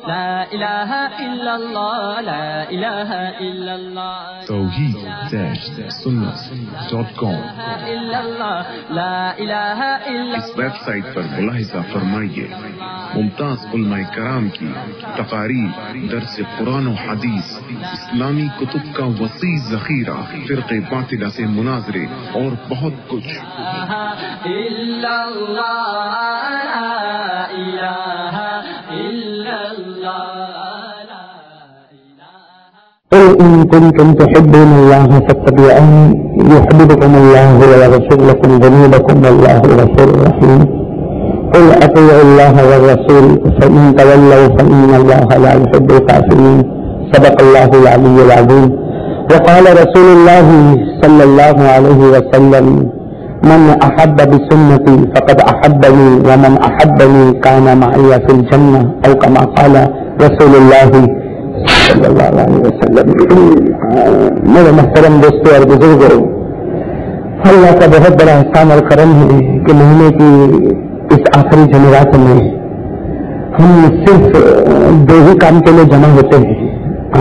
لا الہ الا اللہ لا الہ الا اللہ توحید-سنت.com لا الہ الا اس ویب سائٹ پر ملاحظہ فرمائیے ممتاز علماء کرام کی تقاریر، درس قرآن و حدیث، اسلامی کتب کا وسیع ذخیرہ، فرقے باطلہ سے مناظرے اور بہت کچھ۔ الا اللہ لا الہ الا اللہ قل إن كنتم تحبون الله فاتبعوني يحببكم الله ويغفر لكم ذنوبكم والله غفور رحيم قل أطيعوا الله والرسول فإن تولوا فإن الله لا يحب الكافرين صدق الله العلي العظيم وقال رسول الله صلى الله عليه وسلم من أحب بسنتي فقد أحبني ومن أحبني كان معي في الجنة أو كما قال رسول الله صلی اللہ علیہ وسلم۔ میرے محترم دوستوں اور بزرگوں، اللہ کا بہت بڑا احسان اور کرم ہے کہ مہینے کی اس آخری جمعرات میں ہم صرف دو ہی کام کے لیے جمع ہوتے ہیں۔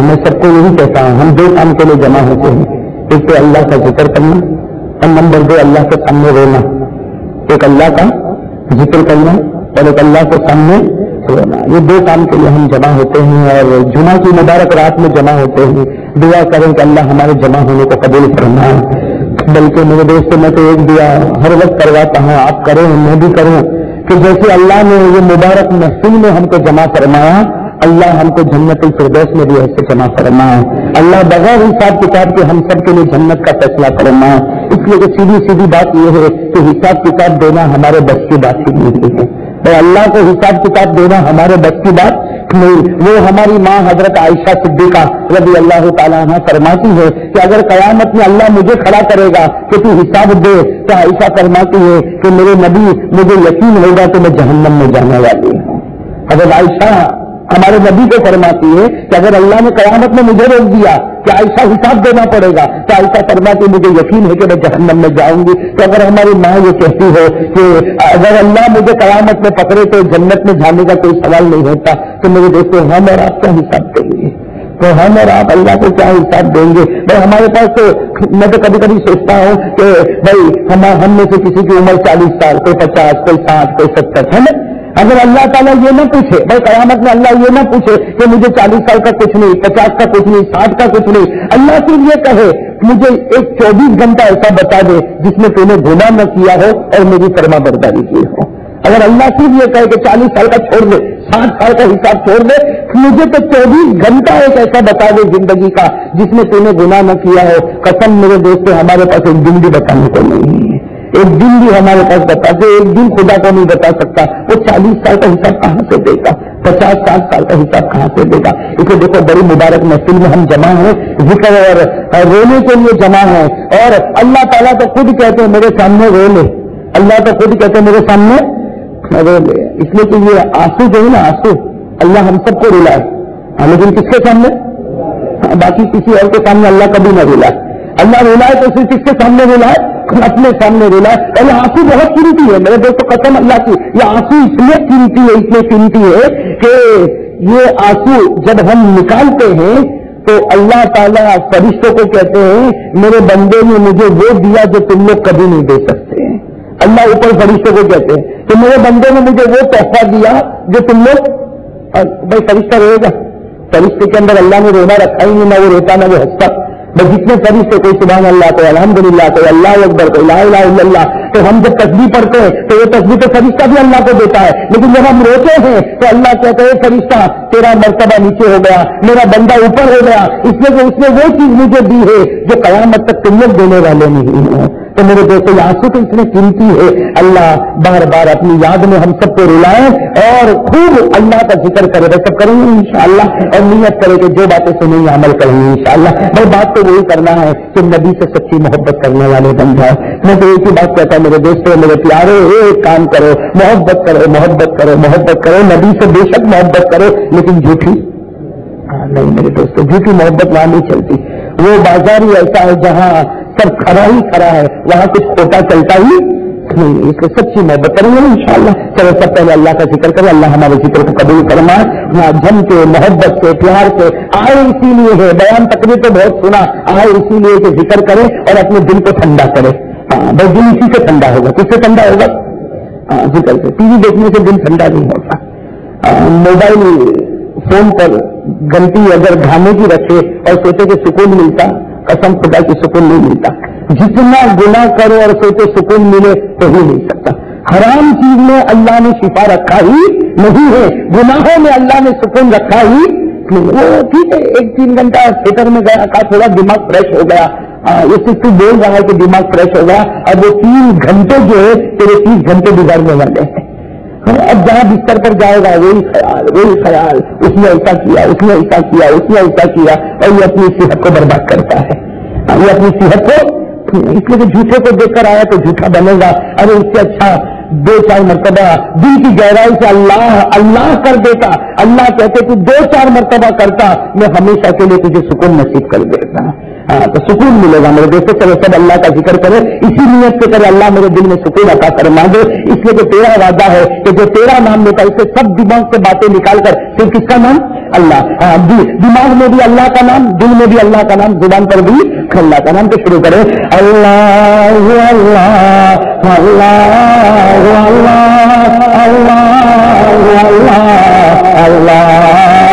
میں سب کو یہی کہتا ہوں، ہم دو کام کے لیے جمع ہوتے ہیں، ایک تو اللہ کا ذکر کرنا اور نمبر دو اللہ کے سامنے رونا۔ ایک اللہ کا ذکر کرنا اور ایک اللہ کے سامنے رونا، یہ دو کام کے لیے ہم جمع ہوتے ہیں اور جمعہ کی مبارک رات میں جمع ہوتے ہیں۔ دعا کریں کہ اللہ ہمارے جمع ہونے کو قبول فرمائے۔ بلکہ میرے دوستوں میں تو ایک دعا ہر وقت کرواتا ہوں، آپ کریں میں بھی کروں، کہ جیسے اللہ نے یہ مبارک محفل میں ہم کو جمع فرمایا، اللہ ہم کو جنت الفردوس میں بھی ایسے جمع فرمائے۔ اللہ بغیر حساب کتاب کے ہم سب کے لیے جنت کا فیصلہ فرمائے۔ اس لیے کہ سیدھی بات یہ ہے کہ حساب کتاب دینا ہمارے بس کی بات ہی نہیں ہے، اور اللہ کو حساب کتاب دینا ہمارے بس کی بات نہیں۔ وہ ہماری ماں حضرت عائشہ صدیقہ رضی اللہ تعالیٰ عنہ فرماتی ہے کہ اگر قیامت میں اللہ مجھے کھڑا کرے گا کہ تو حساب دے، تو عائشہ فرماتی ہے کہ میرے نبی مجھے یقین ہوگا کہ میں جہنم میں جانے والی ہوں۔ حضرت عائشہ ہمارے نبی کو فرماتی ہے کہ اگر اللہ نے قیامت میں مجھے روک دیا کہ عائشہ حساب دینا پڑے گا، تو عائشہ فرماتی ہے مجھے یقین ہے کہ میں جہنم میں جاؤں گی۔ تو اگر ہماری ماں یہ کہتی ہے کہ اگر اللہ مجھے قیامت میں پکڑے تو جنت میں جانے کا کوئی سوال نہیں ہوتا، تو میرے دوستوں ہم اور آپ کا حساب دیں گے، تو ہم اور آپ اللہ کو کیا حساب دیں گے؟ بھائی ہمارے پاس تو میں تو کبھی کبھی سوچتا ہوں کہ بھائی ہم میں سے کسی کی عمر 40 سال، کوئی 50، کوئی 60، کوئی 70 ہے نا؟ اگر اللہ تعالیٰ یہ نہ پوچھے، بھائی قیامت میں اللہ یہ نہ پوچھے کہ مجھے 40 سال کا کچھ نہیں، 50 کا کچھ نہیں، 60 کا کچھ نہیں، اللہ صرف یہ کہے مجھے ایک 24 گھنٹہ ایسا بتا دے جس میں تو نے گناہ نہ کیا ہو اور میری فرما برداری کی ہو۔ اگر اللہ صرف یہ کہے کہ 40 سال کا چھوڑ دے، 60 سال کا حساب چھوڑ دے، مجھے تو 24 گھنٹہ ایک ایسا بتا دے زندگی کا جس میں تو نے گناہ نہ کیا ہو، قسم میرے دوستوں ہمارے پاس ایک دن بھی بتانے کو نہیں ہے، ایک دن بھی ہمارے پاس بتا دے، ایک دن خدا کو نہیں بتا سکتا، وہ 40 سال کا حساب کہاں سے دے گا، 50-60 سال کا حساب کہاں سے دے گا؟ اسے دیکھو بڑی مبارک محفل میں ہم جمع ہیں، ذکر اور رونے کے لیے جمع ہیں، اور اللہ تعالیٰ تو خود کہتے ہیں میرے سامنے رو لے، اللہ تو خود کہتے ہیں میرے سامنے رو لے، اس لیے کہ یہ آنسو جو ہے نا، آنسو اللہ ہم سب کو رلائے، لیکن کس کے سامنے؟ باقی کسی اور کے سامنے اللہ کبھی نہ رلائے۔ اللہ رلائے تو صرف کس کے سامنے رلائے؟ اپنے سامنے رلائے۔ اور یہ آنسو بہت قیمتی ہے میرے دوستوں، قسم اللہ کی، یہ آنسو اس لیے قیمتی ہے کہ یہ آنسو جب ہم نکالتے ہیں تو اللہ تعالیٰ فرشتوں کو کہتے ہیں میرے بندے نے مجھے وہ دیا جو تم لوگ کبھی نہیں دے سکتے ہیں۔ اللہ اوپر فرشتوں کو کہتے ہیں کہ میرے بندے نے مجھے وہ تحفہ دیا جو تم لوگ، بھائی فرشتہ روئے گا؟ فرشتے کے اندر اللہ نے رونا رکھا ہی نہیں، نہ وہ روتا نہ وہ ہنستا۔ بس جتنے فرشتے، کوئی سبحان اللہ، کوئی الحمدللہ، کوئی اللہ اکبر، کوئی لا الہ الا اللہ، تو ہم جب تسبیح پڑھتے ہیں تو یہ تسبیح تو فرشتہ بھی اللہ کو دیتا ہے، لیکن جب ہم روتے ہیں تو اللہ کہتے ہیں فرشتہ تیرا مرتبہ نیچے ہو گیا، میرا بندہ اوپر ہو گیا، اس لیے کہ اس نے وہ چیز مجھے دی ہے جو قیامت تک تم لوگ دینے والے نہیں ہیں۔ تو میرے دوستوں یہ آنسو تو اتنے قیمتی ہے، اللہ بار بار اپنی یاد میں ہم سب کو رلائیں اور خوب اللہ کا ذکر کرے، وہ سب کریں گے انشاءاللہ، اور نیت کرے کہ جو باتیں سنیں گے عمل کریں گے انشاءاللہ۔ بھائی بات تو وہی کرنا ہے کہ نبی سے سچی محبت کرنے والے بن جائے۔ میں تو ایک ہی بات کہتا ہوں میرے دوستوں، میرے پیارے، ایک کام کرو، محبت کرو، محبت کرو، محبت کرو، نبی سے بے شک محبت کرو، لیکن جھوٹی نہیں میرے دوستوں، جھوٹی محبت وہاں نہیں چلتی۔ وہ بازار ہی ایسا ہے جہاں سب کھڑا ہی کھڑا ہے، وہاں کچھ کھوٹا چلتا ہی اس کو سچی محبت کریں گے انشاءاللہ. چلو سب پہلے اللہ کا ذکر کریں. اللہ ہمارے ذکر کو قبول فرمائے. جم کے محبت سے پیار سے آئے اسی لیے ہے. بیان تقریر تو بہت سنا, آئے اسی لیے کہ ذکر کرے اور اپنے دل کو ٹھنڈا کرے. بس دل اسی سے ٹھنڈا ہوگا. کس سے ٹھنڈا ہوگا؟ ذکر سے. ٹی وی دیکھنے سے دل ٹھنڈا نہیں ہوتا. موبائل فون پر گھنٹی اگر گھانے کی رکھے اور سوچے کہ سکون ملتا, قسم خدا کی سکون نہیں ملتا. جتنا گناہ کرو اور سوچے سکون ملے تو ہی نہیں سکتا. حرام چیز میں اللہ نے شفا رکھا ہی نہیں ہے, گناہوں میں اللہ نے سکون رکھا ہی نہیں. وہ ٹھیک ہے 1-3 گھنٹہ تھیٹر میں گیا, کہا تھوڑا دماغ فریش ہو گیا. یہ صرف تو بول رہا ہے کہ دماغ فریش ہو گیا. اب وہ 3 گھنٹے جو ہے تیرے 30 گھنٹے بگاڑنے والے ہیں. اب جہاں بستر پر جائے گا وہی خیال, اس نے ایسا کیا, اس نے ایسا کیا, اس نے ایسا کیا, اور یہ اپنی صحت کو برباد کرتا ہے. یہ اپنی صحت کو, اس لیے کہ جھوٹے کو دیکھ کر آیا تو جھوٹا بنے گا. ارے اس سے اچھا 2-4 مرتبہ دل کی گہرائی سے اللہ اللہ کر دیتا. اللہ کہتے تو 2-4 مرتبہ کرتا, میں ہمیشہ کے لیے تجھے سکون نصیب کر دیتا. تو سکون ملے گا میرے دوستوں. چلو سب اللہ کا ذکر کرے, اسی نیت سے کرے اللہ میرے دل میں سکون عطا فرما دے. اس لیے کہ تیرا وعدہ ہے کہ جو تیرا نام لیتا ہے اس سے سب دماغ سے باتیں نکال کر صرف کس کا نام؟ اللہ. دماغ میں بھی اللہ کا نام, دل میں بھی اللہ کا نام, زبان پر بھی اللہ کا نام. تو شروع کرے اللہ اللہ اللہ اللہ اللہ اللہ اللہ اللہ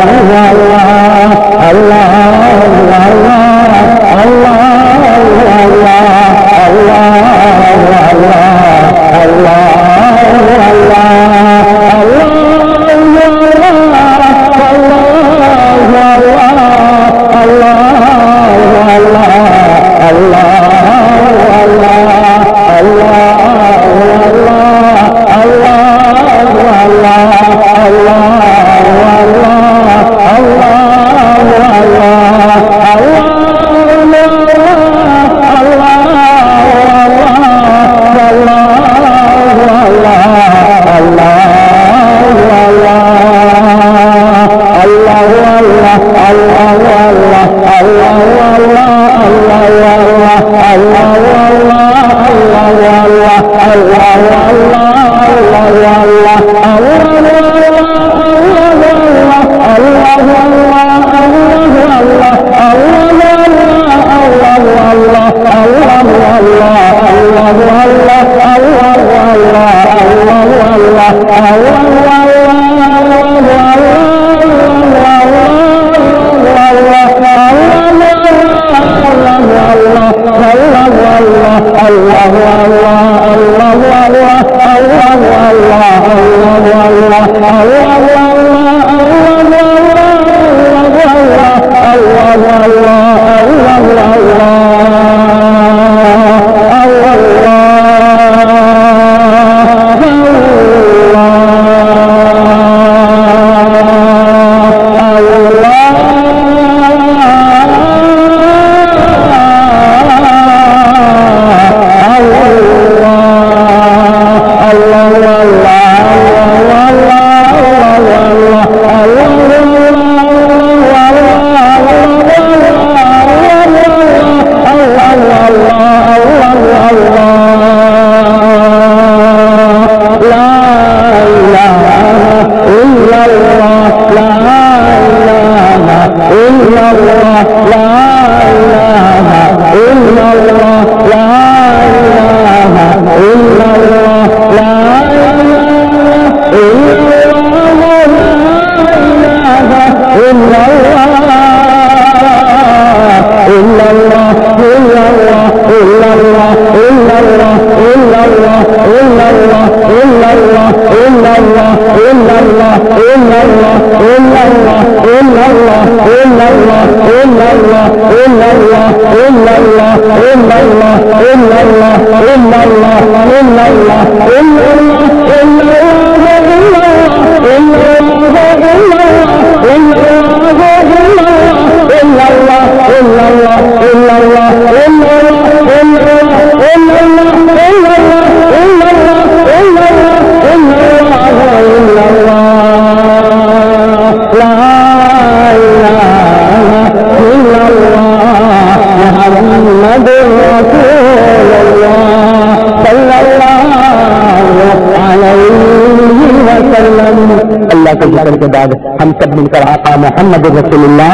کے ذکر کے بعد ہم سب مل کر آقا محمد رسول اللہ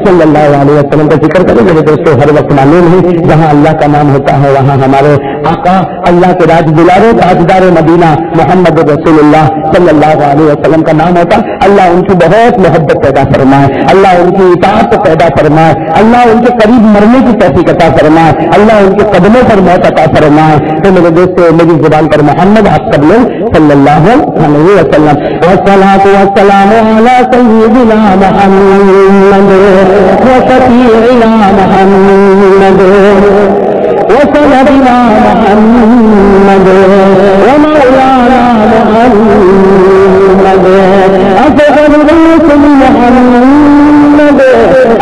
صلی اللہ علیہ وسلم کا ذکر کریں. میرے دوستوں ہر وقت معلوم ہے جہاں اللہ کا نام ہوتا ہے وہاں ہمارے آقا اللہ کے راج دلارے تاجدار مدینہ محمد رسول اللہ صلی اللہ علیہ وسلم کا نام ہوتا. اللہ ان کی بہت محبت پیدا فرمائے, اللہ ان کی اطاعت پیدا فرمائے, اللہ ان کے قریب مرنے کی توفیق عطا فرمائے, اللہ ان کے قدموں پر موت عطا فرمائے. تو میرے دوستوں میری زبان پر محمد آپ سب لوگ صلی اللہ علیہ وسلم والصلاۃ والسلام علی سیدنا محمد وشفيعنا محمد وسندنا محمد ومولانا محمد أسعد الرسل محمد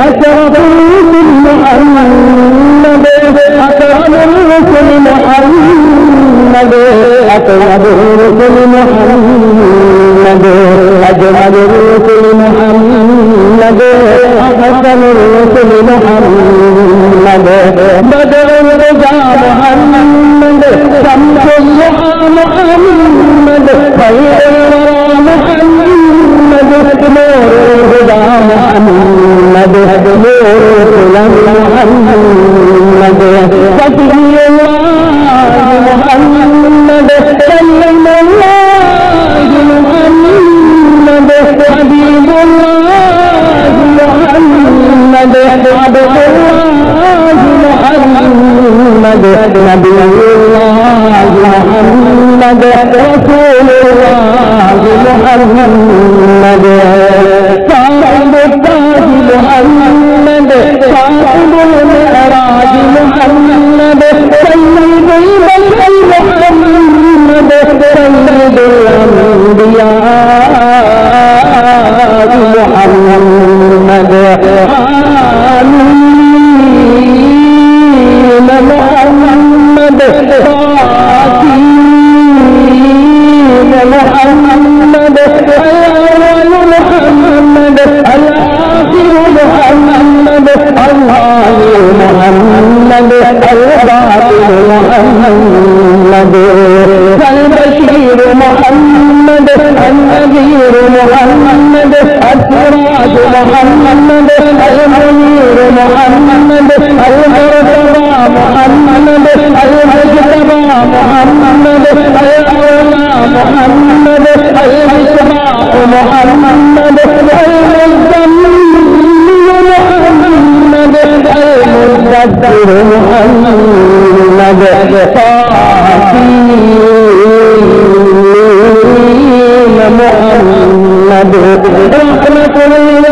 أشرف الرسل محمد أكرم الرسل محمد أطيب الرسل محمد أجمل الرسل محمد أحسن الرسل محمد بدر الرجا محمد شمس الضحى محمد خير الورى محمد نور الهدى محمد نور الهدى محمد فتح الله محمد سلم الله محمد حبيب الله محمد عبد الله محمد نبي الله محمد رسول الله محمد صاحب التاج محمد صاحب المعراج محمد سيد البشر محمد سيد الأنبياء محمد آمين محمد آمين محمد الأول محمد الآخر محمد الظاهر محمد الباطن محمد البشير محمد النذير محمد السراج محمد المنير محمد المرتضى محمد المجتبى محمد الأولى محمد المصباح محمد المزمل محمد المدبر محمد محمد رحمة للعالمين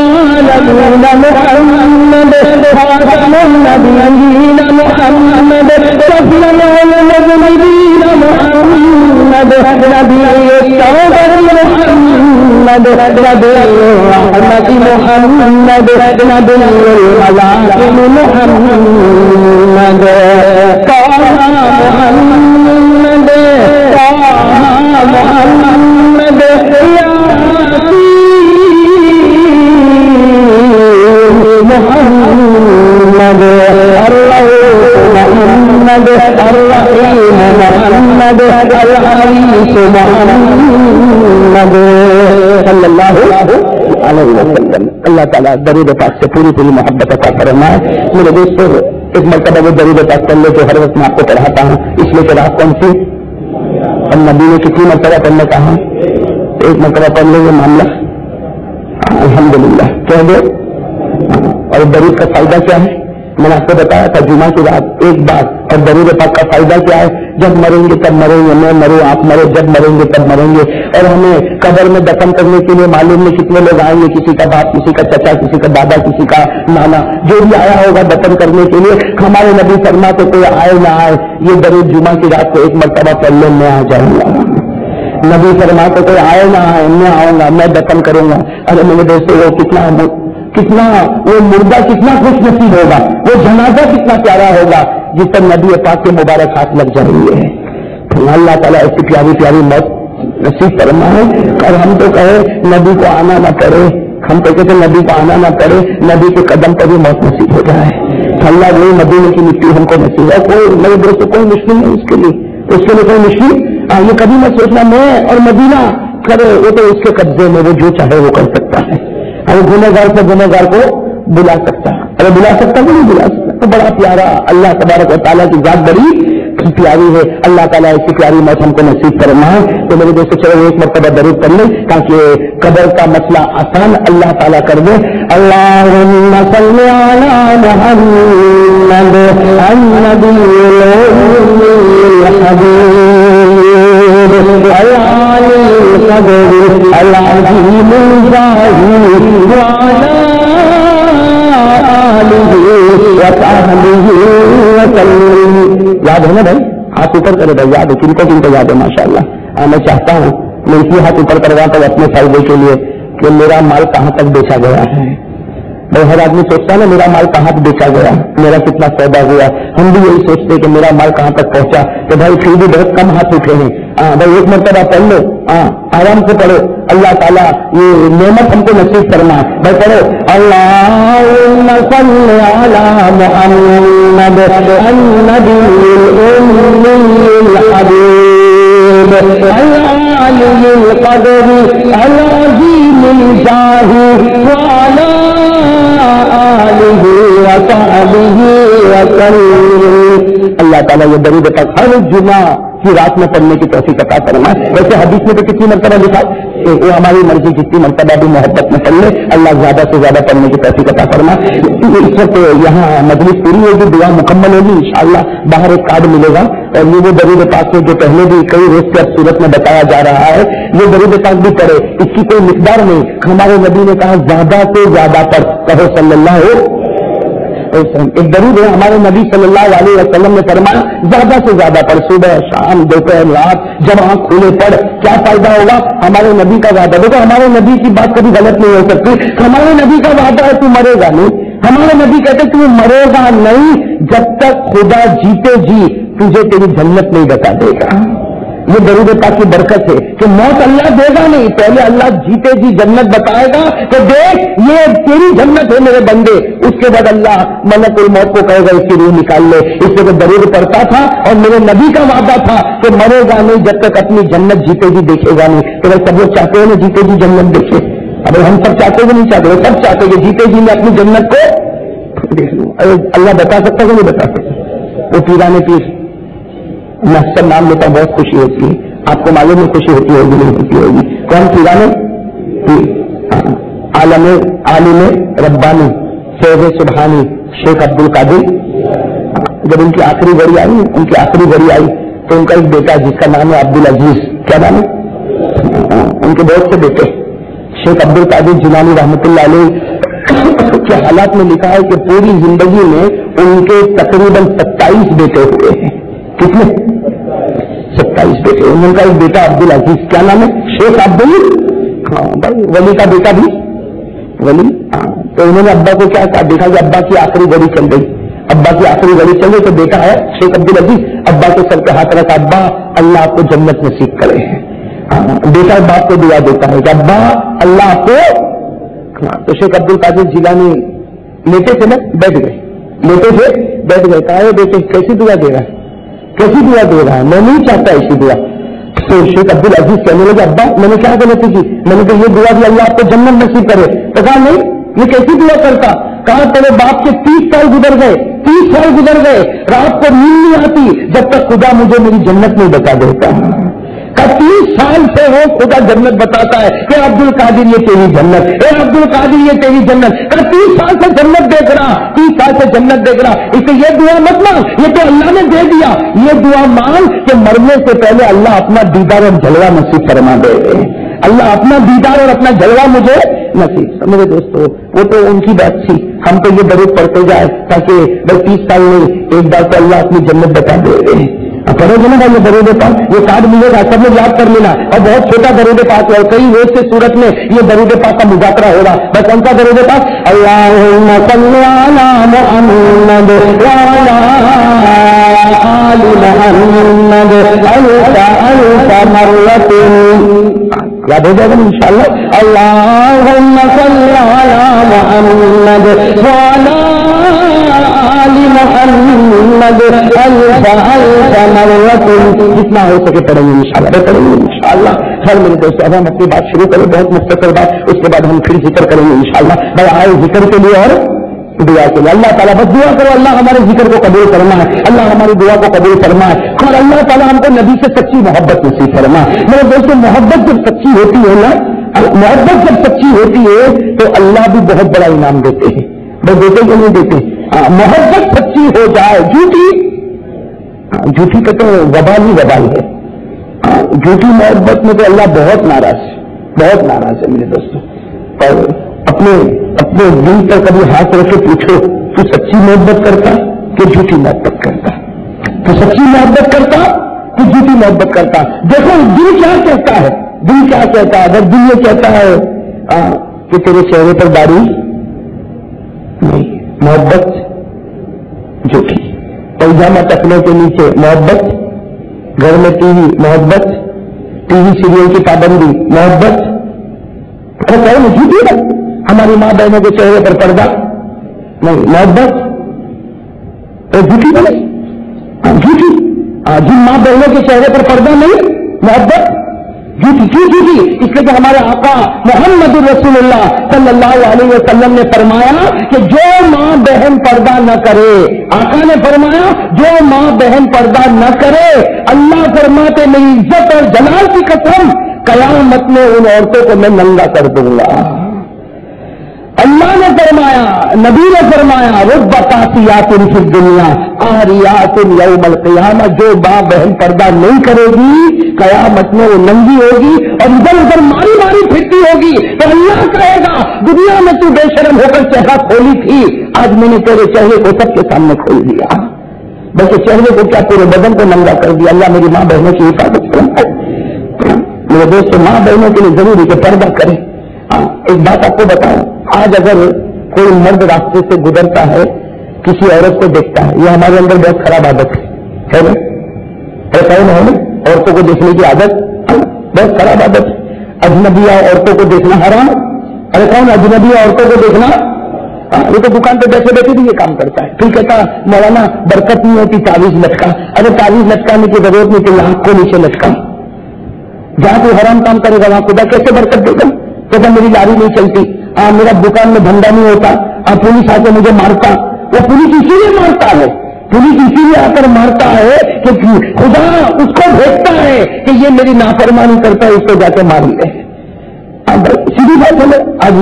محمد خاتم النبيين محمد شفيع المذنبين محمد نبي التوبة محمد نبي الرحمة محمد نبي الملاحم محمد طه محمد طه محمد محمد الرؤوف محمد الرحيم محمد الحريص محمد صلی اللہ علیہ وسلم. اللہ تعالیٰ درود پاک سے پوری پوری محبت عطا فرمائے. میرے دوستوں ایک مرتبہ وہ درود پاک پڑھ لے جو ہر وقت میں آپ کو پڑھاتا ہوں, اس لیے کہ رات کون سی اور نبی نے کتنی مرتبہ پڑھنے کہا, ایک مرتبہ پڑھ لے یہ معاملہ الحمدللہ کہہ دے. اور درود کا فائدہ کیا ہے میں نے آپ کو بتایا تھا جمعہ کی رات ایک بار. اور درود پاک کا فائدہ کیا ہے, جب مریں گے تب مریں گے, میں مروں آپ مرے, جب مریں گے تب مریں گے. اور ہمیں قبر میں دفن کرنے کے لیے معلوم نہیں کتنے لوگ آئیں گے, کسی کا باپ, کسی کا چچا, کسی کا دادا, کسی کا نانا, جو بھی آیا ہوگا دفن کرنے کے لیے. ہمارے نبی فرماتے کوئی آئے نہ آئے یہ درود جمعہ کی رات کو ایک مرتبہ پڑھ لے میں آ جاؤں گا. نبی فرماتے کوئی آئے نہ آئے میں آؤں گا, میں دفن کروں گا. ارے میرے دوستوں وہ کتنا وہ مردہ کتنا خوش نصیب ہوگا, وہ جنازہ کتنا پیارا ہوگا جس پر نبی پاک کے مبارک ہاتھ لگ جائیں گے. اللہ تعالیٰ ایسی پیاری پیاری موت نصیب فرمائے. اور ہم تو کہے نبی کو آنا نہ پڑے, ہم تو کہتے نبی کو آنا نہ پڑے, نبی کے قدم پر بھی موت نصیب ہو جائے. اللہ وہی مدینے کی مٹی ہم کو نصیب ہے. کوئی میرے دوست کوئی مشکل نہیں اس کے لیے کوئی مشکل. یہ کبھی میں سوچنا میں اور مدینہ کرے وہ تو اس کے قبضے میں، وہ جو چاہے وہ کر سکتا ہے. اور گنہگار سے گنہگار کو بلا سکتا ہے. اگر بلا سکتا ہے نہیں بلا سکتا. تو بڑا پیارا اللہ تبارک و تعالیٰ کی ذات بڑی پیاری ہے. اللہ تعالیٰ ایسی پیاری موت ہم کو نصیب فرمائے. تو میرے دوستوں چلو ایک مرتبہ درود پڑھ لیں تاکہ قبر کا مسئلہ آسان اللہ تعالیٰ کر دے. اللہم صلی علی محمد النبی الحبیب العالی القدر العظیم الجاہ وعلی آلہ وصحبہ وسلم. یاد ہے نا بھائی؟ ہاتھ اوپر کرے بھائی. یاد ہے کن کو یاد ہے؟ ماشاء اللہ. میں چاہتا ہوں میں اسی ہاتھ اوپر کرواتا ہوں اپنے فائدے کے لیے کہ میرا مال کہاں تک بیچا گیا ہے. بھائی ہر آدمی سوچتا ہے نا میرا مال کہاں تک بیچا گیا، میرا کتنا سودا ہوا. ہم بھی یہی سوچتے کہ میرا مال کہاں تک پہنچا. تو بھائی پھر بھی بہت کم ہاتھ اٹھے ہیں. بھائی ایک مرتبہ پڑھ لو، آرام سے پڑھو. اللہ تعالیٰ یہ نعمت ہم کو نصیب فرمائے. بھائی پڑھو اللہم صلی علی محمد النبی الحبیب العالی القدر العظیم الجاہ وعلی آلہ وصحبہ وسلم. اللہ تعالیٰ یہ درود پاک ہر جمعہ کی رات میں پڑھنے کی توفیق عطا فرمائے. ویسے حدیث میں تو کتنی مرتبہ لکھا وہ ہماری مرضی جتنی مرتبہ بھی محبت میں پڑھ لے اللہ زیادہ سے زیادہ پڑھنے کی توفیق عطا فرمائے. اس وقت یہاں مجلس پوری ہوگی، دعا مکمل ہوگی انشاءاللہ. باہر ایک کارڈ ملے گا اور یہ وہ درود پاک جو پہلے بھی کئی روز سے صورت میں بتایا جا رہا ہے یہ درود پاک بھی پڑھے. اس کی کوئی مقدار نہیں. ہمارے نبی نے کہا زیادہ سے زیادہ پڑھ. کہو صلی اللہ علیہ. ایک درود ہے ہمارے نبی صلی اللہ علیہ وسلم نے فرمایا زیادہ سے زیادہ پڑھ. صبح شام دوپہر رات جب آنکھ کھولے پڑھ. کیا فائدہ ہوگا؟ ہمارے نبی کا وعدہ. دیکھو ہمارے نبی کی بات کبھی غلط نہیں ہو سکتی. ہمارے نبی کا وعدہ ہے تو مرے گا نہیں. ہمارے نبی کہتے تو مرے گا نہیں جب تک خدا جیتے جی تجھے تیری جنت نہیں بتا دے گا. یہ درود پاک کی برکت ہے کہ موت اللہ دے گا نہیں، پہلے اللہ جیتے جی جنت بتائے گا کہ دیکھ یہ تیری جنت ہے میرے بندے. اس کے بعد اللہ ملک الموت کو کہے گا اس کی روح نکال لے. اس سے وہ درود پڑھتا تھا اور میرے نبی کا وعدہ تھا کہ مرے گا نہیں جب تک اپنی جنت جیتے جی دیکھے گا نہیں. تو سب لوگ چاہتے ہیں نا جیتے جی جنت دیکھے. اب ہم سب چاہتے ہیں نہیں چاہتے، سب چاہتے کہ جیتے جی میں اپنی جنت کو دیکھ لوں. اللہ بتا سکتا کہ نہیں بتا سکتا؟ وہ پیرانے پیر میں اکثر نام لیتا ہوں، بہت خوشی ہوتی ہے. آپ کو معلوم ہے خوشی ہوتی ہوگی نہیں ہوتی ہوگی. کون پیرانے پیر؟ عالم ربانی فیض سبحانی شیخ عبد القادر. جب ان کی آخری گھڑی آئی تو ان کا ایک بیٹا جس کا نام ہے عبد العزیز. کیا نام ہے؟ ان کے بہت سے بیٹے. شیخ عبد القادر جیلانی رحمۃ اللہ علیہ کے حالات میں لکھا ہے کہ پوری زندگی میں ان کے تقریباً 27 بیٹے ہوئے ہیں. کتنے؟ 27 بیٹے. ان کا ایک بیٹا عبد العزیز. کیا نام ہے؟ شیخ عبد بھائی ولی کا بیٹا بھی ولی. تو انہوں نے ابا کو کیا کہا؟ دیکھا کہ ابا کی آخری گھڑی چل گئی. تو بیٹا ہے شیخ عبد العزیز ابا کے سر پہ ہاتھ رکھا. ابا اللہ آپ کو جنت نصیب کرے. بیٹا باپ کو دعا دیتا ہے کہ ابا اللہ آپ کو. تو شیخ عبد القادر جیلانی لیتے تھے نا بیٹھ گئے. کہا بیٹے کیسی دعا دے رہا ہے؟ میں نہیں چاہتا ایسی دعا. تو شیخ عبد العزیز کہنے لگے ابا میں نے کیا غلطی کی؟ میں نے کہا یہ دعا بھی اللہ آپ کو جنت نصیب کرے. تو کہا نہیں یہ کیسی دعا کرتا؟ کہا تیرے باپ کے 30 سال گزر گئے رات کو نیند نہیں آتی جب تک خدا مجھے میری جنت نہیں بتا دیتا. 30 سال سے وہ خدا جنت بتاتا ہے کہ عبد القادر یہ تیری جنت، عبد القادر یہ تیری جنت. 30 سال سے جنت دیکھ رہا. اسے یہ دعا مت مانگ، یہ تو اللہ نے دے دیا. یہ دعا مانگ کہ مرنے سے پہلے اللہ اپنا دیدار اور جلوہ نصیب فرما دے. اللہ اپنا دیدار اور اپنا جلوہ مجھے نصیب. میرے دوستو وہ تو ان کی بات تھی. ہم تو یہ درود پڑھتے جائے تاکہ 30 سال میں ایک بار تو اللہ اپنی جنت بتا دے. پڑھو گے نا بھائی یہ درود پاک. یہ کارڈ ملے گا سب لوگ یاد کر لینا. اور بہت چھوٹا درود پاک ہے اور کئی روز سے صورت میں یہ درود پاک کا مذاکرہ ہو رہا. بس کون سا درود پاک؟ اللہم صلی علی محمد وعلی آل محمد الف مرۃ. یاد ہو جائے گا انشاءاللہ. اللہم صلی علی محمد وعلی آل محمد الف مرۃ. جتنا ہو سکے پڑھیں گے انشاءاللہ. خیر میرے دوست اب ہم اپنی بات شروع کریں, بہت مختصر بات, اس کے بعد ہم پھر ذکر کریں گے انشاءاللہ. بھائی آئے ذکر کے لیے اور دعا کے لیے. اللہ تعالیٰ بس دعا کرو اللہ ہمارے ذکر کو قبول فرمائے, اللہ ہماری دعا کو قبول فرمائے, اور اللہ تعالیٰ ہم کو نبی سے سچی محبت نصیب فرمائے. میرے دوستوں محبت جب سچی ہوتی ہے نا, محبت جب سچی ہوتی ہے تو اللہ بھی بہت بڑا انعام دیتے ہیں. وہ دیتے کہ نہیں دیتے؟ محبت سچی ہو جائے, جھوٹی کا تو وبال ہی وبال ہے. جھوٹی محبت میں تو اللہ بہت ناراض ہے میرے دوستوں. اور اپنے دل پر کبھی ہاتھ رکھ کے پوچھو تو سچی محبت کرتا کہ جھوٹی محبت کرتا؟ تو سچی محبت کرتا کہ جھوٹی محبت کرتا؟ دیکھو دل کیا کہتا ہے, اگر دل یہ کہتا ہے کہ تیرے چہرے پر داڑھی نہیں, محبت جھوٹی. پیجامہ ٹکنے کے نیچے محبت, گھر میں ٹی وی محبت, ٹی وی سیریل کی پابندی محبت, جھوٹی ہے. ہماری ماں بہنوں کے چہرے پر پردہ نہیں, محبت تو جھوٹی بنے, جھوٹی. جن ماں بہنوں کے چہرے پر پردہ نہیں, محبت جھوٹی. کیوں جھوٹی؟ اس لیے کہ ہمارے آقا محمد رسول اللہ صلی اللہ علیہ وسلم نے فرمایا کہ جو ماں بہن پردہ نہ کرے, آقا نے فرمایا جو ماں بہن پردہ نہ کرے, اللہ فرماتے میری عزت اور جلال کی قسم قیامت میں ان عورتوں کو میں ننگا کر دوں گا. اللہ نے فرمایا, نبی نے فرمایا رب قاسیات فی الدنیا عاریات یوم القیامہ, جو ماں بہن پردہ نہیں کرے گی قیامت میں وہ ننگی ہوگی اور ادھر ادھر ماری پھرتی ہوگی. تو اللہ کہے گا دنیا میں تو بے شرم ہو کر چہرہ کھولی تھی, آج میں نے تیرے چہرے کو سب کے سامنے کھول دیا, بلکہ چہرے کو کیا پورے بدن کو ننگا کر دیا. اللہ میری ماں بہنوں کی حفاظت فرمائے. میرے دوست ماں بہنوں کے لیے ضروری کہ پردہ کرے. ایک بات آپ کو بتاؤں, آج اگر کوئی مرد راستے سے گزرتا ہے کسی عورت کو دیکھتا ہے, یہ ہمارے اندر بہت خراب عادت ہے نا, ایسا ہی نہیں ہے عورتوں کو دیکھنے کی عادت بہت خراب عادت ہے. اجنبیہ عورتوں کو دیکھنا حرام. ارے کون اجنبیہ عورتوں کو دیکھنا؟ یہ تو دکان پہ بیٹھے بیٹھے بھی یہ کام کرتا ہے. پھر کہتا مولانا برکت نہیں ہوتی تعویذ لٹکا. ارے تعویذ لٹکانے کی ضرورت نہیں, تو آنکھ کو نیچے لٹکا. جہاں کوئی حرام کام کرے گا وہاں خدا کیسے برکت دے گا؟ کہتا میری لاری نہیں چلتی, میرا دکان میں دھندا نہیں ہوتا, پولیس آ کے مجھے مارتا. وہ پولیس اسی لیے مارتا ہے, پولیس اسی لیے آ کر مارتا ہے کہ خدا اس کو بھیجتا ہے کہ یہ میری نافرمانی کرتا ہے, اس کو جا کے مار لے. سیدھی بات ہے. آج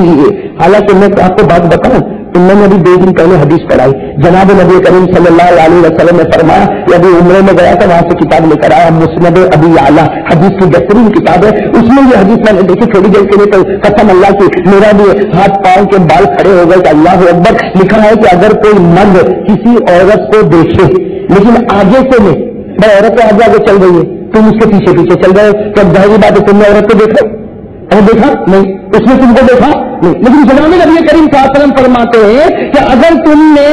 حالانکہ میں آپ کو بات بتاؤں, میں نے ابھی 2 دن پہلے حدیث پڑھائی. جناب نبی کریم صلی اللہ علیہ وسلم نے فرمایا کہ ابھی عمرے میں گیا تھا, وہاں سے کتاب لے کر آیا, مسند ابی اعلیٰ حدیث کی بہترین کتاب ہے. اس میں یہ حدیث میں نے دیکھی تھوڑی دیر کے لیے, تو قسم اللہ کی میرا بھی ہاتھ پاؤں کے بال کھڑے ہو گئے کہ اللہ اکبر. لکھا ہے کہ اگر کوئی مرد کسی عورت کو دیکھے لیکن آگے سے نہیں, بھائی عورت آگے آگے چل رہی ہے, تم اس کے پیچھے پیچھے چل رہے ہو, تو ظاہری بات ہے تم نے عورت کو دیکھا اور دیکھا نہیں, اس نے تم کو دیکھا نہیں. لیکن جناب نبی کریم صلی اللہ علیہ وسلم فرماتے ہیں کہ اگر تم نے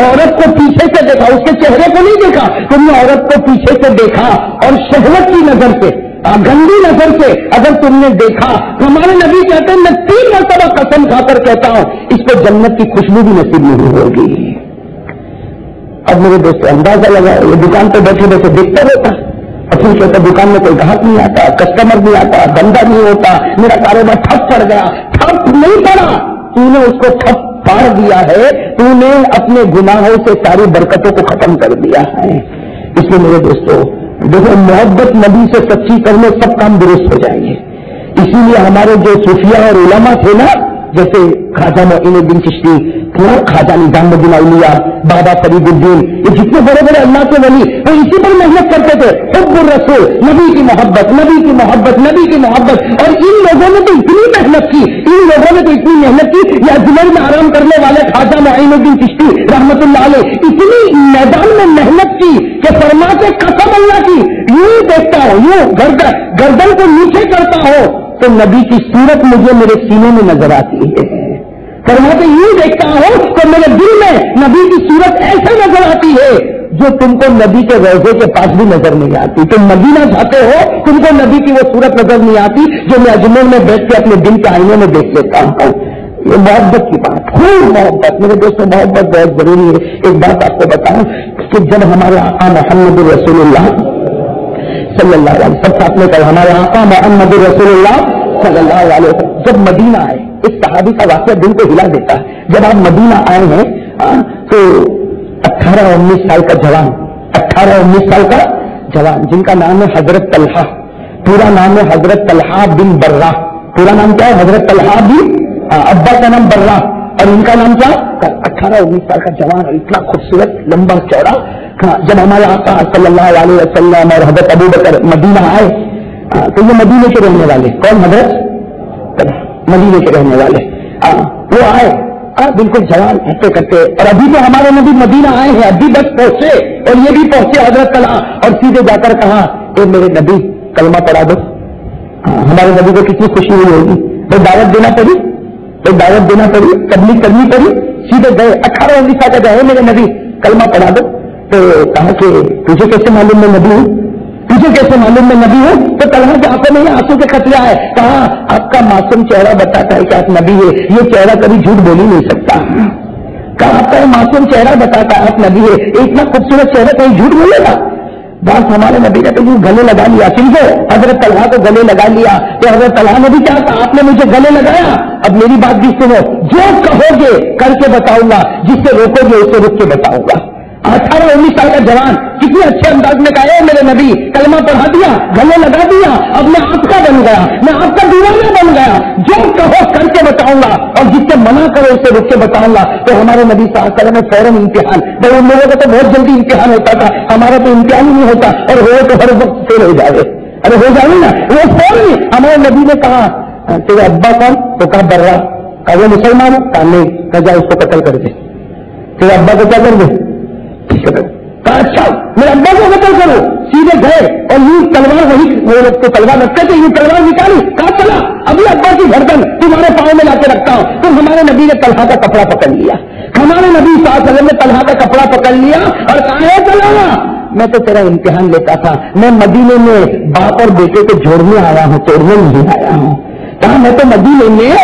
عورت کو پیچھے سے دیکھا, اس کے چہرے کو نہیں دیکھا, تم نے عورت کو پیچھے سے دیکھا اور شہوت کی نظر سے, گندی نظر سے اگر تم نے دیکھا, ہمارے نبی کہتے ہیں میں 3 مرتبہ قسم کھا کر کہتا ہوں اس کو جنت کی خوشبو بھی نصیب نہیں ہوگی. اب میرے دوست اندازہ لگا, یہ دکان پہ بیٹھے بیٹھے دیکھتا رہتا, اور پھر کہتا دکان میں کوئی گاہک نہیں آتا, کسٹمر نہیں آتا, دھندا نہیں ہوتا, میرا کاروبار ٹھپ پڑ گیا. ٹھپ نہیں پڑا, تو نے اس کو ٹھپ پاڑ دیا ہے, تو نے اپنے گناہوں سے ساری برکتوں کو ختم کر دیا ہے. اس لیے میرے دوستوں دیکھو, محبت نبی سے سچی کرنے سب کام درست ہو جائیں گے. اسی لیے ہمارے جو صوفیاء اور علماء تھے نا, جیسے خواجہ معین الدین چشتی, خواجہ نظام الدین اولیاء, بابا فرید الدین, یہ جتنے بڑے بڑے اللہ کے ولی, وہ اسی پر محنت کرتے تھے. حب الرسول, نبی کی محبت, نبی کی محبت, نبی کی محبت. اور ان لوگوں نے تو اتنی محنت کی, اتنی محنت کی. یہ اجمیر میں آرام کرنے والے خواجہ معین الدین چشتی رحمت اللہ علیہ اتنی میدان میں محنت کی کہ فرماتے قسم اللہ کی, یوں دیکھتا ہوں, یوں گردن کو نیچے کرتا ہوں تو نبی کی صورت مجھے میرے سینے میں نظر آتی ہے. فرماتے یوں دیکھتا ہوں تو میرے دل میں نبی کی صورت ایسے نظر آتی ہے جو تم کو نبی کے روضے کے پاس بھی نظر نہیں آتی. تم مدینہ جاتے ہو, تم کو نبی کی وہ صورت نظر نہیں آتی جو میں اجمیر میں بیٹھ کے اپنے دل کے آئینے میں دیکھ لیتا ہوں. یہ محبت کی بات, خوب محبت. میرے دوستوں محبت بہت ضروری ہے. ایک بات آپ کو بتاؤں کہ جب ہمارے آقا محمد رسول اللہ صلی اللہ علیہ وسلم. سب ساتھ میں کہا ہمارے آقا محمد رسول اللہ صلی اللہ علیہ وسلم جب مدینہ آئے. اس صحابی کا واقعہ دل کو ہلا دیتا ہے. جب آپ مدینہ آئے ہیں تو 18-19 سال کا جوان 18-19 سال کا جوان جن کا نام ہے حضرت طلحہ. پورا نام ہے حضرت طلحہ بن برہ. پورا نام کیا ہے؟ حضرت طلحہ بن ابا کا نام برہ اور ان کا نام کیا؟ 18-19 سال کا جوان اور اتنا خوبصورت لمبا چوڑا. جب ہمارے آقا صلی اللہ علیہ وسلم اور حضرت ابو بکر مدینہ آئے تو یہ مدینے کے رہنے والے کون؟ حضرت مدینے کے رہنے والے وہ آئے بالکل جوان ہٹے کرتے. اور ابھی تو ہمارے نبی مدینہ آئے ہیں, ابھی بس پہنچے اور یہ بھی پہنچے حضرت طلحہ اور سیدھے جا کر کہا اے میرے نبی کلمہ پڑھا دو. ہمارے نبی کو کتنی خوشی ہوئی ہوگی. تو دعوت دینا پڑی, تو دعوت دینا پڑی, تبلیغ کرنی پڑی. سیدھے گئے 18-19 سال کا گئے میرے نبی کلمہ پڑھا دو. تو کہا کہ تجھے کیسے معلوم میں نبی ہوں, تجھے کیسے معلوم میں نبی ہوں؟ تو طلحہ کے آنکھوں میں آنسو کے قطرے آئے. کہا آپ کا معصوم چہرہ بتاتا ہے کہ آپ نبی ہے, یہ چہرہ کبھی جھوٹ بول ہی نہیں سکتا. کہا آپ کا معصوم چہرہ بتاتا ہے آپ نبی ہے, اتنا خوبصورت چہرہ کہیں جھوٹ بولے گا؟ بس ہمارے نبی نے تو یوں گلے لگا لیا. سمجھو حضرت طلحہ کو گلے لگا لیا. تو حضرت طلحہ نے بھی کیا کہا, آپ نے مجھے گلے لگایا, اب میری بات بھی سنو, جو کہو گے کر کے بتاؤں گا, جس سے روکو گے اسے رک کے بتاؤں گا. 18-19 سال کا جوان کتنے اچھے انداز میں کہا میرے نبی کلمہ پڑھا دیا, گلے لگا دیا, اب میں آپ کا بن گیا, میں آپ کا دیوانہ بن گیا, جو کہو کر کے بتاؤں گا اور جس سے منع کرو اسے رک کے بتاؤں گا. تو ہمارے نبی صلی اللہ علیہ وسلم نے فوراً امتحان, بھائی ان لوگوں کا تو بہت جلدی امتحان ہوتا تھا, ہمارا تو امتحان ہی نہیں ہوتا, اور ہو تو ہر وقت فیل ہو جائے. ارے ہو جائے نا, وہ فوراً ہمارے نبی نے کہا تیرے ابا کون؟ تو کہا برا. کہا وہ مسلمان؟ کہا نہیں. کہا جا اس کو قتل کر دے. تیرے ابا کو کیا کر دے؟ کہا اچھا میرے ابا کو قتل کرو. سیدھے گئے اور یوں تلوار, وہی وہ لوگ تو تلوار رکھتے تھے, یوں تلوار نکالی. کہا چلا ابھی ابا کی گردن تمہارے پاؤں میں لا کے رکھتا ہوں. تو ہمارے نبی نے طلحہ کا کپڑا پکڑ لیا. ہمارے نبی صلی اللہ علیہ وسلم نے طلحہ کا کپڑا پکڑ لیا اور کہا ہے طلحہ میں تو تیرا امتحان لیتا تھا, میں مدینے میں باپ اور بیٹے کو جوڑنے آیا ہوں, توڑنے نہیں آیا ہوں. کہا میں تو مدینے میں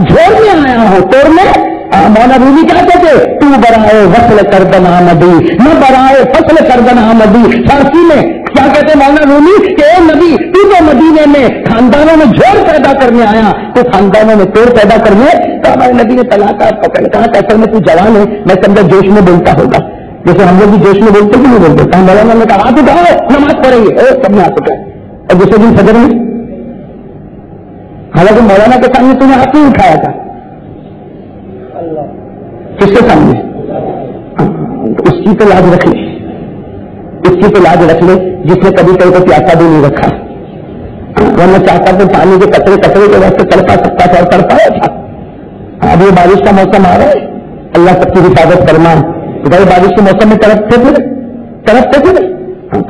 جوڑنے آیا ہوں, توڑنے. مولانا رومی کہتے تھے تو برائے وصل کردن آمدی, نہ برائے فصل کردن آمدی. فارسی میں کیا کہتے مولانا رومی کہ اے نبی تو تو مدینے میں خاندانوں میں جوڑ پیدا کرنے آیا, تو خاندانوں میں توڑ پیدا کرنے. تو ہمارے نبی نے طلاق کا پکڑ, کہا کہ اصل میں تو جوان ہے, میں سمجھا جوش میں بولتا ہوگا, جیسے ہم لوگ بھی جوش میں بولتے کہ نہیں بولتے. کہا مولانا نے کہا ہاتھ اٹھاؤ نماز پڑھیں گے, سب نے ہاتھ اٹھایا. اور دوسرے دن فجر میں, حالانکہ مولانا کے سامنے تم نے ہاتھ نہیں اٹھایا تھا, کس کے سامنے؟ اس کی تو لاج رکھ لے, اس کی تو لاج رکھ لے جس نے کبھی کبھی کو پیاسا بھی نہیں رکھا, ورنہ چاہتا تو پانی کے کچرے کچرے کے واسطے تڑپا سکتا تھا اور تڑپایا تھا. اب یہ بارش کا موسم آ رہا ہے, اللہ سب کی حفاظت فرمائے. گئے بارش کے موسم میں تڑپتے تھے.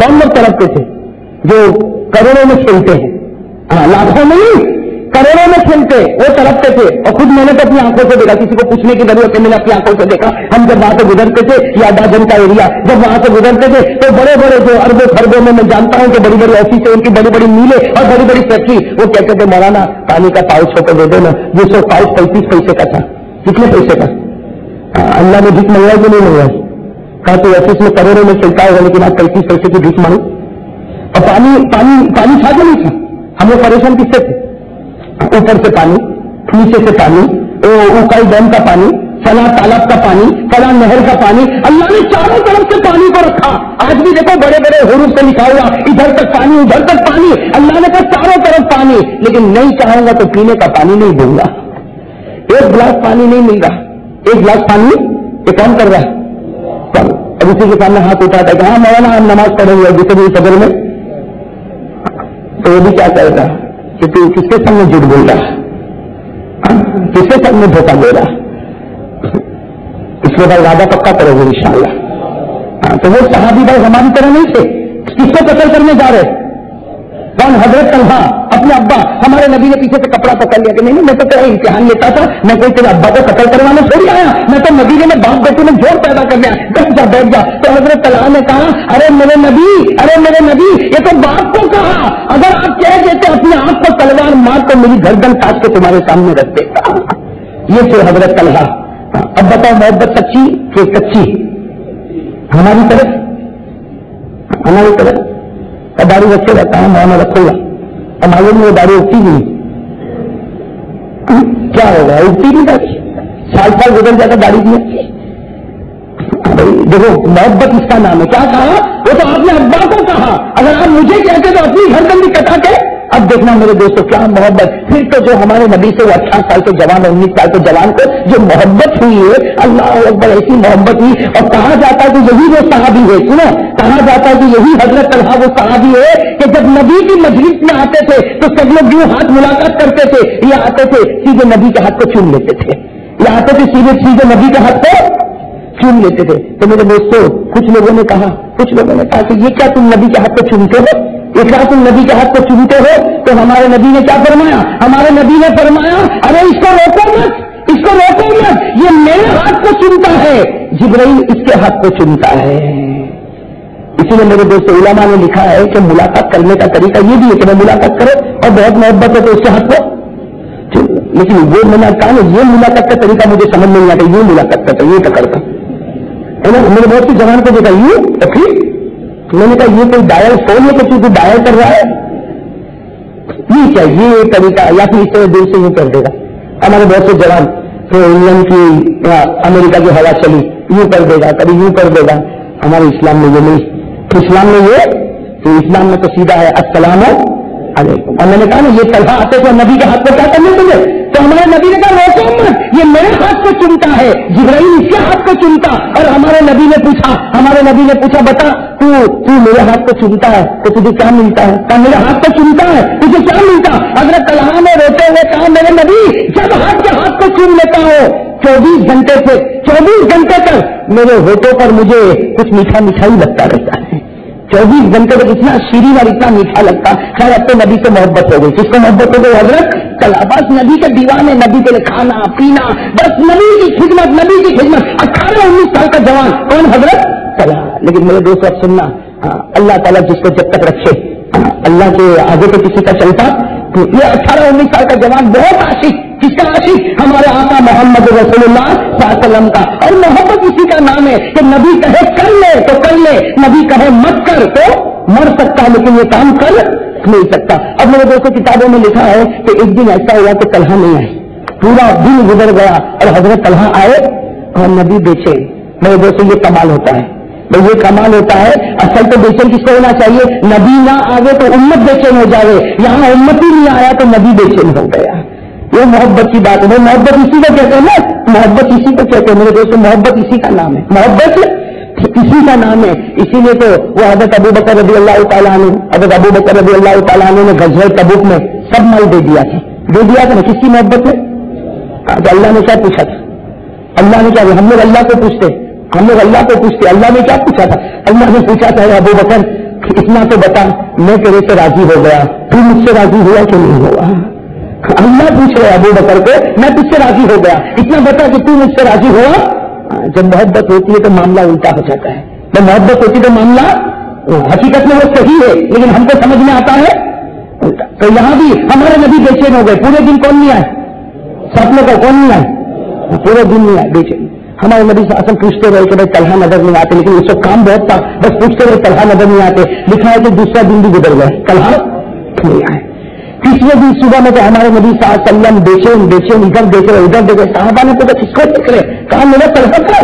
کون لوگ تڑپتے تھے؟ جو کروڑوں میں کھیلتے ہیں, لاکھوں میں نہیں کروڑوں میں کھیلتے, وہ تڑپتے تھے. اور خود میں نے تو اپنی آنکھوں سے دیکھا, کسی کو پوچھنے کی ضرورت ہے, میں نے اپنی آنکھوں سے دیکھا. ہم جب وہاں سے گزرتے تھے, یا ڈاجن کا ایریا, جب وہاں سے گزرتے تھے تو بڑے بڑے جو اربوں خربوں میں جانتا ہوں کہ بڑی بڑی آفس ہے, ان کی بڑی بڑی میلیں اور بڑی بڑی فیکٹری, وہ کہتے تھے مولانا پانی کا پاؤچ ہو کر دے دینا. جس کو پاؤچ 35 پیسے کا تھا. کتنے پیسے کا؟ اللہ نے بھیک منگوائی کہ نہیں منگوائی؟ کہا تو آفس میں کروڑوں میں چلتا ہوگا, لیکن آپ 35 پیسے کی بھیک مانگو. اور پانی تھا کہ نہیں تھا؟ ہم لوگ پریشان کس سے تھے؟ اوپر سے پانی, نیچے سے پانی, اوکائی ڈیم کا پانی, فلاں تالاب کا پانی, فلاں نہر کا پانی. اللہ نے چاروں طرف سے پانی کو رکھا. آج بھی دیکھو بڑے بڑے حروف سے لکھا ہوا, ادھر تک پانی ادھر تک پانی. اللہ نے کہا چاروں طرف پانی, لیکن نہیں چاہوں گا تو پینے کا پانی نہیں دوں گا. ایک گلاس پانی نہیں مل رہا, ایک گلاس پانی یہ کون کر رہا ہے؟ اب اسی کے سامنے ہاتھ اٹھاتا ہے کہ ہاں مولانا ہم نماز پڑھیں گے جسے بھی فجر میں. تو وہ بھی کیا کرے گا کہ تو کس کے سامنے جھوٹ بول رہا ہے, کس کے سامنے دھوکہ دے رہا ہے. اس کے بعد وعدہ پکا کرو گے انشاءاللہ. تو وہ صحابی بھائی ہماری طرح نہیں تھے. کس کو قتل کرنے جا رہے؟ کون؟ حضرت طلحہ اپنے ابا. ہمارے نبی نے پیچھے سے کپڑا پکڑ لیا کہ نہیں میں تو تیرا امتحان لیتا تھا, میں کوئی تیرے ابا کو قتل کروانے تھوڑی آیا, میں تو مدینے میں باپ بیٹے میں جوڑ پیدا کر لیا. بیٹھ جا. تو حضرت طلحہ نے کہا ارے میرے نبی یہ تو باپ کو کہا, اگر آپ کہہ دیتے اپنے آپ کو تلوار مار تو میری گردن کاٹ کے تمہارے سامنے رکھ دیتا. یہ پھر حضرت طلحہ. اب بتاؤ محبت سچی کہ کچی؟ ہماری طرف اور داڑھی رکھے رہتا ہے محمد رکھوں گا، اور معلوم نہیں وہ داڑھی اٹھتی نہیں، کیا ہوگا؟ اٹھتی نہیں داڑھی، سال گزر جاتا داڑھی نہیں اٹھتی۔ دیکھو محبت اس کا نام ہے، کیا کہا؟ وہ تو آپ نے ابا کو کہا، اگر آپ مجھے کہتے تو اپنی گردن بھی کٹا کے۔ اب دیکھنا میرے دوستوں کیا محبت، پھر تو جو ہمارے نبی سے وہ 18 سال کے جوان 19 سال کے جوان کو جو محبت ہوئی ہے، اللہ اکبر، ایسی محبت ہوئی۔ اور کہا جاتا ہے کہ یہی وہ صحابی ہے، سنو، کہا جاتا ہے کہ یہی حضرت طلحہ وہ صحابی ہے کہ جب نبی کی مجلس میں آتے تھے تو سب لوگ یوں ہاتھ ملاقات کرتے تھے، یہ آتے تھے سیدھے نبی کے ہاتھ کو چوم لیتے تھے، یہ آتے تھے سیدھے نبی کے ہاتھ کو چوم لیتے تھے۔ تو میرے دوستوں کچھ لوگوں نے کہا کہ یہ کیا تم نبی کے ہاتھ کو چومتے ہو، یہ کیا تم نبی کے ہاتھ کو چومتے ہو؟ تو ہمارے نبی نے کیا فرمایا؟ ہمارے نبی نے فرمایا ارے اس کو روکو مت، اس کو روکو مت، یہ میرے ہاتھ کو چومتا ہے، جبرائیل اس کے ہاتھ کو چومتا ہے۔ اسی لیے میرے دوستوں علماء نے لکھا ہے کہ ملاقات کرنے کا طریقہ یہ بھی ہے کہ میں ملاقات کرو اور بہت محبت ہے تو اس کے ہاتھ کو، لیکن وہ میں نے کہا نا یہ ملاقات کا طریقہ مجھے سمجھ نہیں آتا، یہ ملاقات کرتا یہ پکڑتا ہے نا۔ میرے بہت سی جوان کو دیکھا یوں پھر میں نے کہا یہ کوئی ڈائل فون ہے کہ تو ڈائل کر رہا ہے، یہ کیا یہ طریقہ، یا پھر اس طرح دل سے یوں کر دے گا۔ ہمارے بہت سے جوان تو انگلینڈ کی امریکہ کی ہوا چلی یوں کر دے گا، کبھی یوں کر دے گا۔ ہمارے اسلام میں یہ نہیں، اسلام میں یہ تو اسلام میں تو سیدھا ہے السلام علیکم۔ اور میں نے کہا نا یہ طلحہ آتے تو نبی کے ہاتھ کو کیا کرنے تجھے، تو ہمارے نبی نے کہا روکو مت، یہ میرے ہاتھ کو چنتا ہے، جبرائیل اس کے ہاتھ کو چنتا۔ اور ہمارے نبی نے پوچھا بتا تو میرے ہاتھ کو چنتا ہے تو تجھے کیا ملتا ہے؟ کہا میرے ہاتھ کو چنتا ہے تجھے کیا ملتا؟ حضرت طلحہ نے روتے ہوئے کہا میرے نبی جب ہاتھ کے ہاتھ کو چن لیتا ہوں 24 گھنٹے تک میرے ہوٹوں پر مجھے کچھ میٹھا ہی لگتا رہتا ہے، 24 گھنٹے تک اتنا شیرین اور اتنا میٹھا لگتا۔ خیر اب تو نبی سے محبت ہو گئی، کس کو محبت ہو گئی؟ حضرت طلحہ، بس نبی کے دیوانے، نبی کے لیے کھانا پینا، بس نبی کی خدمت 18-19 سال کا جوان کون؟ حضرت طلحہ۔ لیکن میرے دوست اب سننا، اللہ تعالیٰ جس کو جب تک رکھے، اللہ کے آگے تو کسی کا چلتا، تو یہ 18-19 سال کا جوان بہت عاشق، کس کا عاشق؟ ہمارے آقا محمد رسول اللہ صلی اللہ علیہ وسلم کا۔ اور محبت اسی کا نام ہے کہ نبی کہے کر لے تو کر لے، نبی کہے مت کر تو مر سکتا لیکن یہ کام کر نہیں سکتا۔ اب میرے دوستوں کتابوں میں لکھا ہے کہ ایک دن ایسا ہوا کہ طلحہ نہیں آئے، پورا دن گزر گیا اور حضرت طلحہ آئے اور نبی بیچے۔ میرے دوستوں یہ کمال ہوتا ہے، یہ کمال ہوتا ہے۔ اصل تو بے چین کس کو ہونا چاہیے؟ نبی نہ آگے تو امت بے چین ہو جائے، یہاں امت ہی نہیں آیا تو نبی بے چین ہو گیا۔ یہ محبت کی بات ہے، محبت اسی کو کہتے ہیں نا، محبت اسی کو کہتے ہیں میرے دوستوں، محبت اسی کا نام ہے، محبت اسی کا نام ہے۔ اسی لیے تو وہ حضرت ابو بکر رضی اللہ تعالیٰ عنہ نے غزوہ تبوک میں سب مال دے دیا تھا نا، کس کی محبت ہے؟ اللہ نے کیا پوچھا تھا؟ اللہ نے کیا، ہم لوگ اللہ کو پوچھتے، اللہ نے کیا پوچھا تھا؟ اللہ نے پوچھا تھا ابو بکر اتنا تو بتا، میں تیرے سے راضی ہو گیا، تو مجھ سے راضی ہوا کہ نہیں ہوا؟ اللہ پوچھ رہے ابو بکر کو، میں تجھ سے راضی ہو گیا، اتنا بتا کہ تو مجھ سے راضی ہوا۔ جب محبت ہوتی ہے تو معاملہ الٹا ہو جاتا ہے، جب محبت ہوتی ہے تو معاملہ حقیقت میں وہ صحیح ہے لیکن ہم کو سمجھ میں آتا ہے الٹا۔ تو یہاں بھی ہمارے نبی بے چین ہو گئے، پورے دن کون نہیں آئے؟ سپنے کو کون نہیں آئے؟ پورے دن نہیں آئے، بے چین۔ ہمارے نبی صلی اللہ علیہ وسلم پوچھتے رہے کہ بھائی طلحہ نظر نہیں آتے، لیکن اس وقت کام بہت تھا، بس پوچھتے رہے طلحہ نظر نہیں آتے۔ لکھا ہے کہ دوسرا دن بھی گزر گئے، طلحہ نہیں آئے۔ تیسرے دن صبح میں تو ہمارے نبی صلی اللہ علیہ وسلم بے چین ادھر دیکھ رہے، صحابہ نے پوچھا کس کو دیکھ رہے؟ کہا میرا طلحہ کا،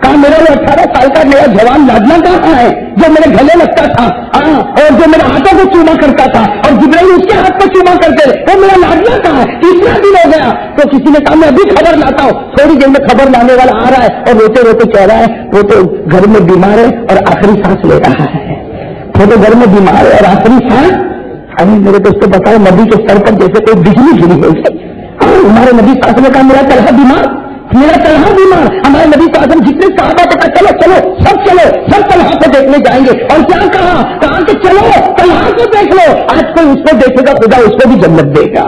کہا میرا وہ 18 سال کا میرا جوان لاڈلا کہاں ہے جو میرے گلے لگتا تھا اور جو میرے ہاتھوں کو چوما کرتا تھا اور جبرائیل اس کے ہاتھ کو چوما کرتے رہے، وہ میرا لاڈلا کہاں ہے؟ تیسرا دن ہو گیا تو کسی نے کہا میں ابھی خبر لاتا ہوں، تھوڑی دیر میں خبر لانے والا آ رہا ہے اور روتے روتے کہہ رہا ہے وہ تو گھر میں بیمار ہے اور آخری سانس لے رہا ہے، وہ تو گھر میں بیمار ہے اور آخری سانس۔ ابھی میرے دوستوں بتاؤ نبی کے سر پر جیسے کوئی بجلی گری ہوئی ہے۔ ہمارے نبی صاحب نے کہا میرا طلحہ بیمار، میرا طلحہ بیمار۔ ہمارے نبی صاحب جتنے صحابہ کو کہا چلو سب طلحہ کو دیکھنے جائیں گے، اور کیا کہا کہ چلو طلحہ کو دیکھ لو، آج کوئی اس کو دیکھے گا خدا اس کو بھی جنت دے گا۔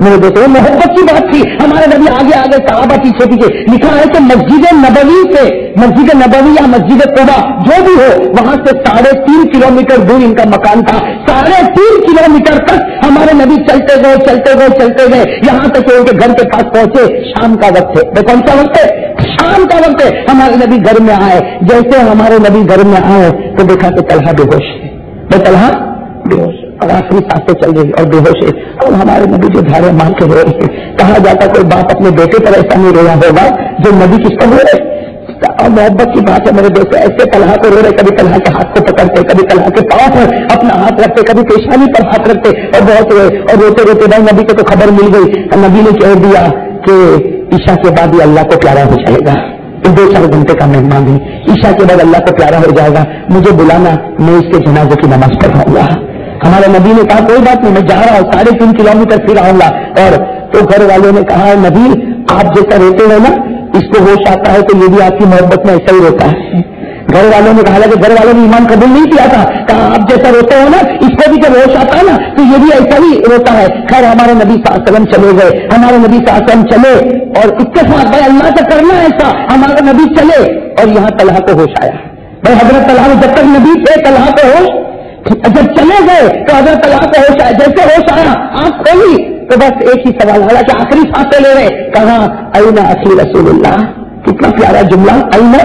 میرے دوستوں محبت کی بات تھی، ہمارے نبی آگے صحابہ پیچھے لکھا ہے کہ مسجد نبوی یا مسجد قباء جو بھی ہو وہاں سے 3.5 کلومیٹر دور ان کا مکان تھا، 3.5 کلومیٹر تک ہمارے نبی چلتے گئے یہاں تک کہ ان کے گھر کے پاس پہنچے۔ شام کا وقت ہے، کون سا وقت ہے؟ شام کا وقت ہے۔ ہمارے نبی گھر میں آئے، جیسے ہمارے نبی گھر میں آئے تو دیکھا کہ طلحہ بے ہوش ہے، طلحہ بے ہوش اور آخری سانسیں چل رہی اور بے ہوش ہے. اور ہمارے نبی جو دھارے مار کے رو رہے ہیں. کہا جاتا کوئی باپ اپنے بیٹے پر ایسا نہیں رویا ہوگا جو نبی کس پر رو رہے. اور محبت کی بات ہے میرے دوست, ایسے طلحہ کو رو رہے, کبھی طلحہ کے ہاتھ کو پکڑتے, کبھی طلحہ کے پاؤں پر اپنا ہاتھ رکھتے, کبھی پیشانی پر ہاتھ رکھتے اور بہت روئے. اور روتے روتے بھائی نبی کو تو خبر مل گئی, نبی نے کہہ دیا کہ عشاء کے بعد یہ اللہ کو پیارا ہو جائے گا, 2-4 گھنٹے کا مہمان ہے, عشاء کے بعد اللہ کو پیارا ہو جائے گا, مجھے بلانا, میں اس کے جنازے کی نماز پڑھاؤں گا. ہمارے نبی نے کہا کوئی بات نہیں, میں جا رہا ہوں 3.5 کلومیٹر پھر آؤں گا. اور تو گھر والوں نے کہا نبی آپ جیسا روتے ہیں نا, اس کو ہوش آتا ہے تو یہ بھی آپ کی محبت میں ایسا ہی روتا ہے. گھر والوں نے کہا کہ گھر والوں نے ایمان قبول نہیں کیا تھا, کہا آپ جیسا روتے ہو نا اس کو بھی جب ہوش آتا ہے نا تو یہ بھی ایسا ہی روتا ہے. خیر ہمارے نبی صلی اللہ علیہ وسلم چلے گئے, ہمارے نبی صلی اللہ علیہ وسلم چلے اور اتفاق بھائی اللہ کا کرنا ایسا, ہمارے نبی چلے اور یہاں طلحہ کو ہوش آیا. بھائی حضرت طلحہ جب تک نبی تھے طلحہ کو ہوش, جب چلے گئے تو حضرت طلحہ کو ہوش آیا. جیسے ہوش آیا آنکھ کھولی تو بس ایک ہی سوال, حالانکہ آخری سانسیں لے رہے, کہاں اینا اخی رسول اللہ. کتنا پیارا جملہ, اینا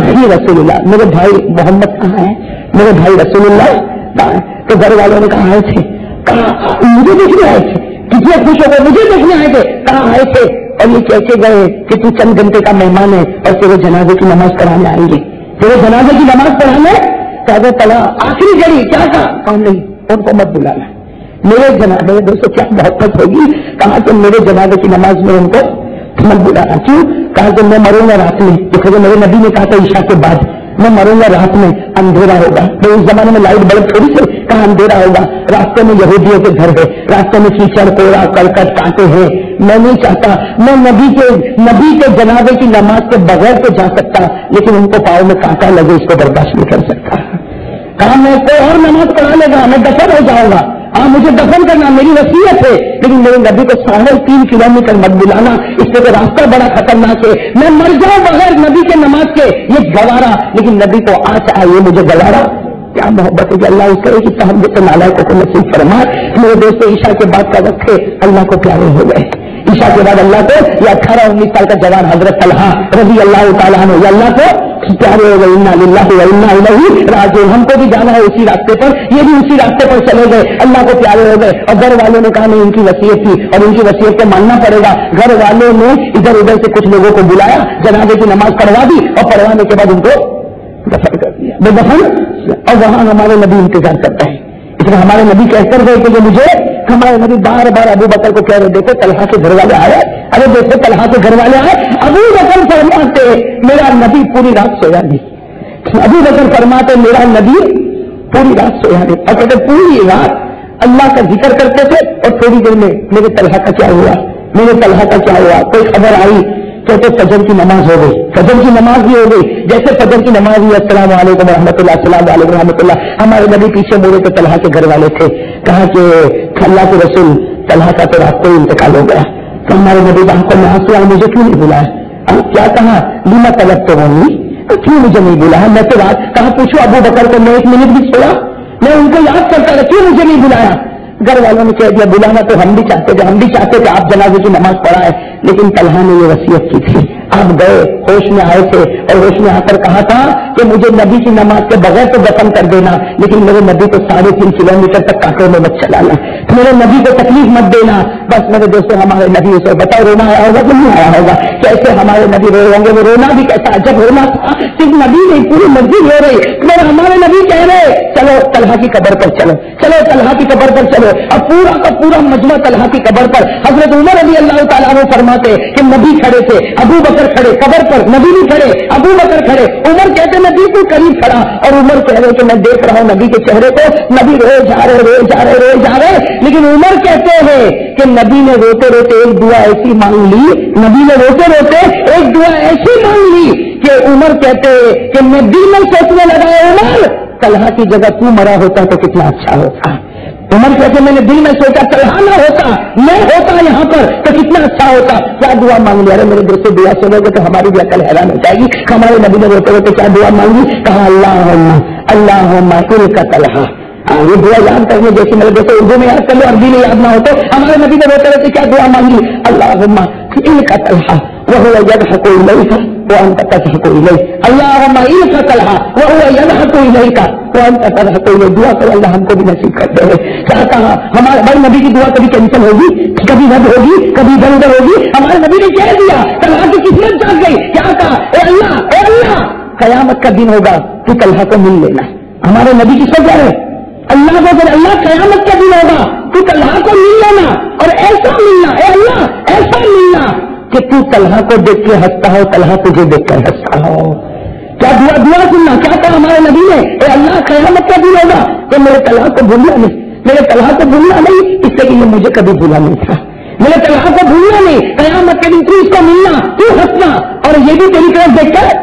اخی رسول اللہ, میرے بھائی محمد کہاں ہے, میرے بھائی رسول اللہ کہاں ہے. تو گھر والوں نے کہا آئے تھے, کہا مجھے دیکھنے آئے تھے, کتنے خوش ہو گئے مجھے دیکھنے آئے تھے, کہاں آئے تھے. اور یہ کہہ کے گئے کہ تو چند گھنٹے کا مہمان ہے اور تیرے جنازے کی نماز پڑھانے آئیں گے, تیرے جنازے کی نماز پڑھانے. کہا طلحہ آخری گھڑی کیا کہا, کہا نہیں ان کو مت بلانا, میرے جنازے دوستوں کیا محبت ہوگی. کہا کہ میرے جنازے کی نماز میں ان کو مت بلانا. کیوں, کہا کہ میں مروں گا رات میں, دیکھو میرے نبی نے کہا تھا عشاء کے بعد میں مروں گا رات میں, اندھیرا ہوگا. تو اس زمانے میں لائٹ بلب تھوڑی سے, کہاں اندھیرا ہوگا, راستے میں یہودیوں کے گھر ہے, راستے میں کیچڑ کوڑا کرکٹ کانٹے ہیں. میں نہیں چاہتا, میں نبی کے جنازے کی نماز کے بغیر تو جا سکتا, لیکن ان کو پاؤں میں کانٹا لگے اس کو برداشت نہیں کر سکتا. کہا میں کوئی اور نماز پڑھا لے گا, میں دفن ہو جاؤں گا, ہاں مجھے دفن کرنا میری وصیت ہے, لیکن میرے نبی کو 3.5 کلومیٹر مت بلانا, اس سے تو راستہ بڑا خطرناک ہے, میں مر جاؤں بغیر نبی کے نماز کے. یہ گوارا, لیکن نبی کو آج آئے مجھے گوارا. کیا محبت ہے کہ اللہ اس طرح کی صحابت نالائقوں کو نصیب فرمائے. میرے دوستوں عشاء کے بعد کا وقت ہے, اللہ کو پیارے ہو گئے. عشاء کے بعد اللہ کو, یہ 18-19 سال کا جوان حضرت طلحہ رضی اللہ تعالیٰ عنہ, یہ اللہ کو پیارے ہو گئے. انا للہ و انا الیہ راجعون, ہم کو بھی جانا ہے اسی راستے پر, یہ بھی اسی راستے پر چلے گئے, اللہ کو پیارے ہو گئے. اور گھر والوں نے کہا نہیں ان کی وصیت تھی اور ان کی وصیت کو ماننا پڑے گا. گھر والوں نے ادھر ادھر سے کچھ لوگوں کو بلایا, جنازے کی نماز پڑھوا دی اور پڑھوانے کے بعد ان کو دفن کر دیا. وہ دفن, اور وہاں ہمارے نبی انتظار کرتا ہے. اس میں ہمارے نبی کہہ کر گئے کہ مجھے, ہمارے نبی بار بار ابو بکر کو کہہ رہے دیکھو طلحہ کے گھر والے آئے, ارے دیکھو طلحہ کے گھر والے آئے. ابو بکر فرماتے میرا نبی پوری رات سویا نہیں. ابو بکر فرماتے میرا نبی پوری رات سویا نہیں. اور کہتے پوری رات اللہ کا ذکر کرتے تھے, اور تھوڑی دیر میں میرے طلحہ کا کیا ہوا, میرے طلحہ کا کیا ہوا, کوئی خبر آئی کہتے فجر کی نماز ہو گئی. فجر کی نماز بھی ہو گئی. جیسے فجر کی نماز ہوئی, السلام علیکم رحمۃ اللہ, السلام علیکم رحمۃ اللہ, ہمارے نبی پیچھے مڑے تو طلحہ کے گھر والے تھے. کہا کہ اللہ کے رسول طلحہ کا تو رات کو انتقال ہو گیا. تو ہمارے نبی کو میں آنسو آئے, مجھے کیوں نہیں بلایا, کیا کہا لیما طلب تو نہیں, کیوں مجھے نہیں بلایا. میں تو رات کہا پوچھو ابو بکر کو, میں 1 منٹ بھی چھوڑا, میں ان کو یاد کرتا رہا, کیوں مجھے نہیں بلایا. گھر والوں نے کہہ دیا بلانا تو ہم بھی چاہتے تھے, آپ جنازے کی نماز پڑھائے, لیکن طلحہ نے یہ وصیت کی تھی. آپ گئے, ہوش میں آئے تھے, اور ہوش میں آ کر کہا تھا کہ مجھے نبی کی نماز کے بغیر تو دفن کر دینا, لیکن میرے نبی کو 3.5 کلومیٹر تک کانٹوں میں مت چلانا, میرے نبی کو تکلیف مت دینا. بس میرے دوستوں ہمارے نبی اسے بتاؤ رونا آیا ہوگا کہ نہیں آیا ہوگا, کیسے ہمارے نبی روئے ہوں گے. وہ رونا بھی کیسا جب رونا تھا, صرف نبی نہیں پوری مسجد رو رہی, مگر ہمارے نبی کہہ رہے چلو طلحہ کی قبر پر چلو, چلو طلحہ کی قبر پر چلو. اب پورا کا پورا مجمع طلحہ کی قبر پر. حضرت عمر رضی اللہ تعالیٰ عنہ فرماتے کہ نبی کھڑے تھے, ابو بکر کھڑے قبر پر, نبی بھی کھڑے, ابو بکر کھڑے, عمر کہتے میں بالکل قریب کھڑا, اور عمر کہہ رہے کہ میں دیکھ رہا ہوں نبی کے چہرے کو, نبی روئے جا رہے, لیکن عمر کہتے ہیں کہ نبی نے روتے روتے ایک دعا ایسی مانگ لی, نبی نے روتے روتے ایک دعا ایسی مانگ لی کہ عمر کہتے کہ میں دل میں سوچنے لگا, عمر طلحہ کی جگہ تو مرا ہوتا تو کتنا اچھا ہوتا. عمر کہتے میں نے دل میں سوچا طلحہ نہ ہوتا, میں ہوتا یہاں پر تو کتنا اچھا ہوتا. کیا دعا مانگ لیا, ارے میرے دوست سے دعا سنو گے تو ہماری بھی عقل حیران ہو جائے گی. ہمارے نبی نے روتے روتے کیا دعا مانگی, کہا اللہم ان کا طلحہ. یہ دعا یاد کرنے جیسے میرے دوست اردو میں یاد کر لو, عربی میں یاد نہ ہو تو. ہمارے نبی نے روتے روتے کیا دعا مانگی, اللہم ان کا طلحہ. وهو يضحك إليك وأنت تضحك إليه اللهم إنك طلحہ وهو يضحك إليك وأنت تضحك إليه. دعا کرو اللہ ہم کو بھی نصیب کر دے. کیا کہا ہمارے بڑے نبی کی دعا کبھی کینسل ہوگی, کبھی رد ہوگی, کبھی ادھر ہوگی. ہمارے نبی نے کہہ دیا, طلحہ کی قسمت جاگ گئی. کیا کہا, اے اللہ قیامت کا دن ہوگا تو طلحہ کو مل لینا. ہمارے نبی کی سب ہے اللہ کو, پھر اللہ قیامت کا دن ہوگا تو طلحہ کو مل لینا, اور ایسا ملنا, اے اللہ ایسا ملنا کہ تو طلحہ کو دیکھ کے ہنستا ہو, طلحہ تجھے دیکھ کر ہنستا ہو. کیا دعا سننا, کیا کہا ہمارے نبی نے, اے اللہ قیامت کا دن ہوگا تو میرے طلحہ کو بھولنا نہیں, میرے طلحہ کو بھولنا نہیں, اس سے کہ یہ مجھے کبھی بھولا نہیں تھا. میرے طلحہ کو بھولنا نہیں, قیامت کے دن تو اس کو ملنا, تو ہنسنا, اور یہ بھی تیری طرف دیکھ کر.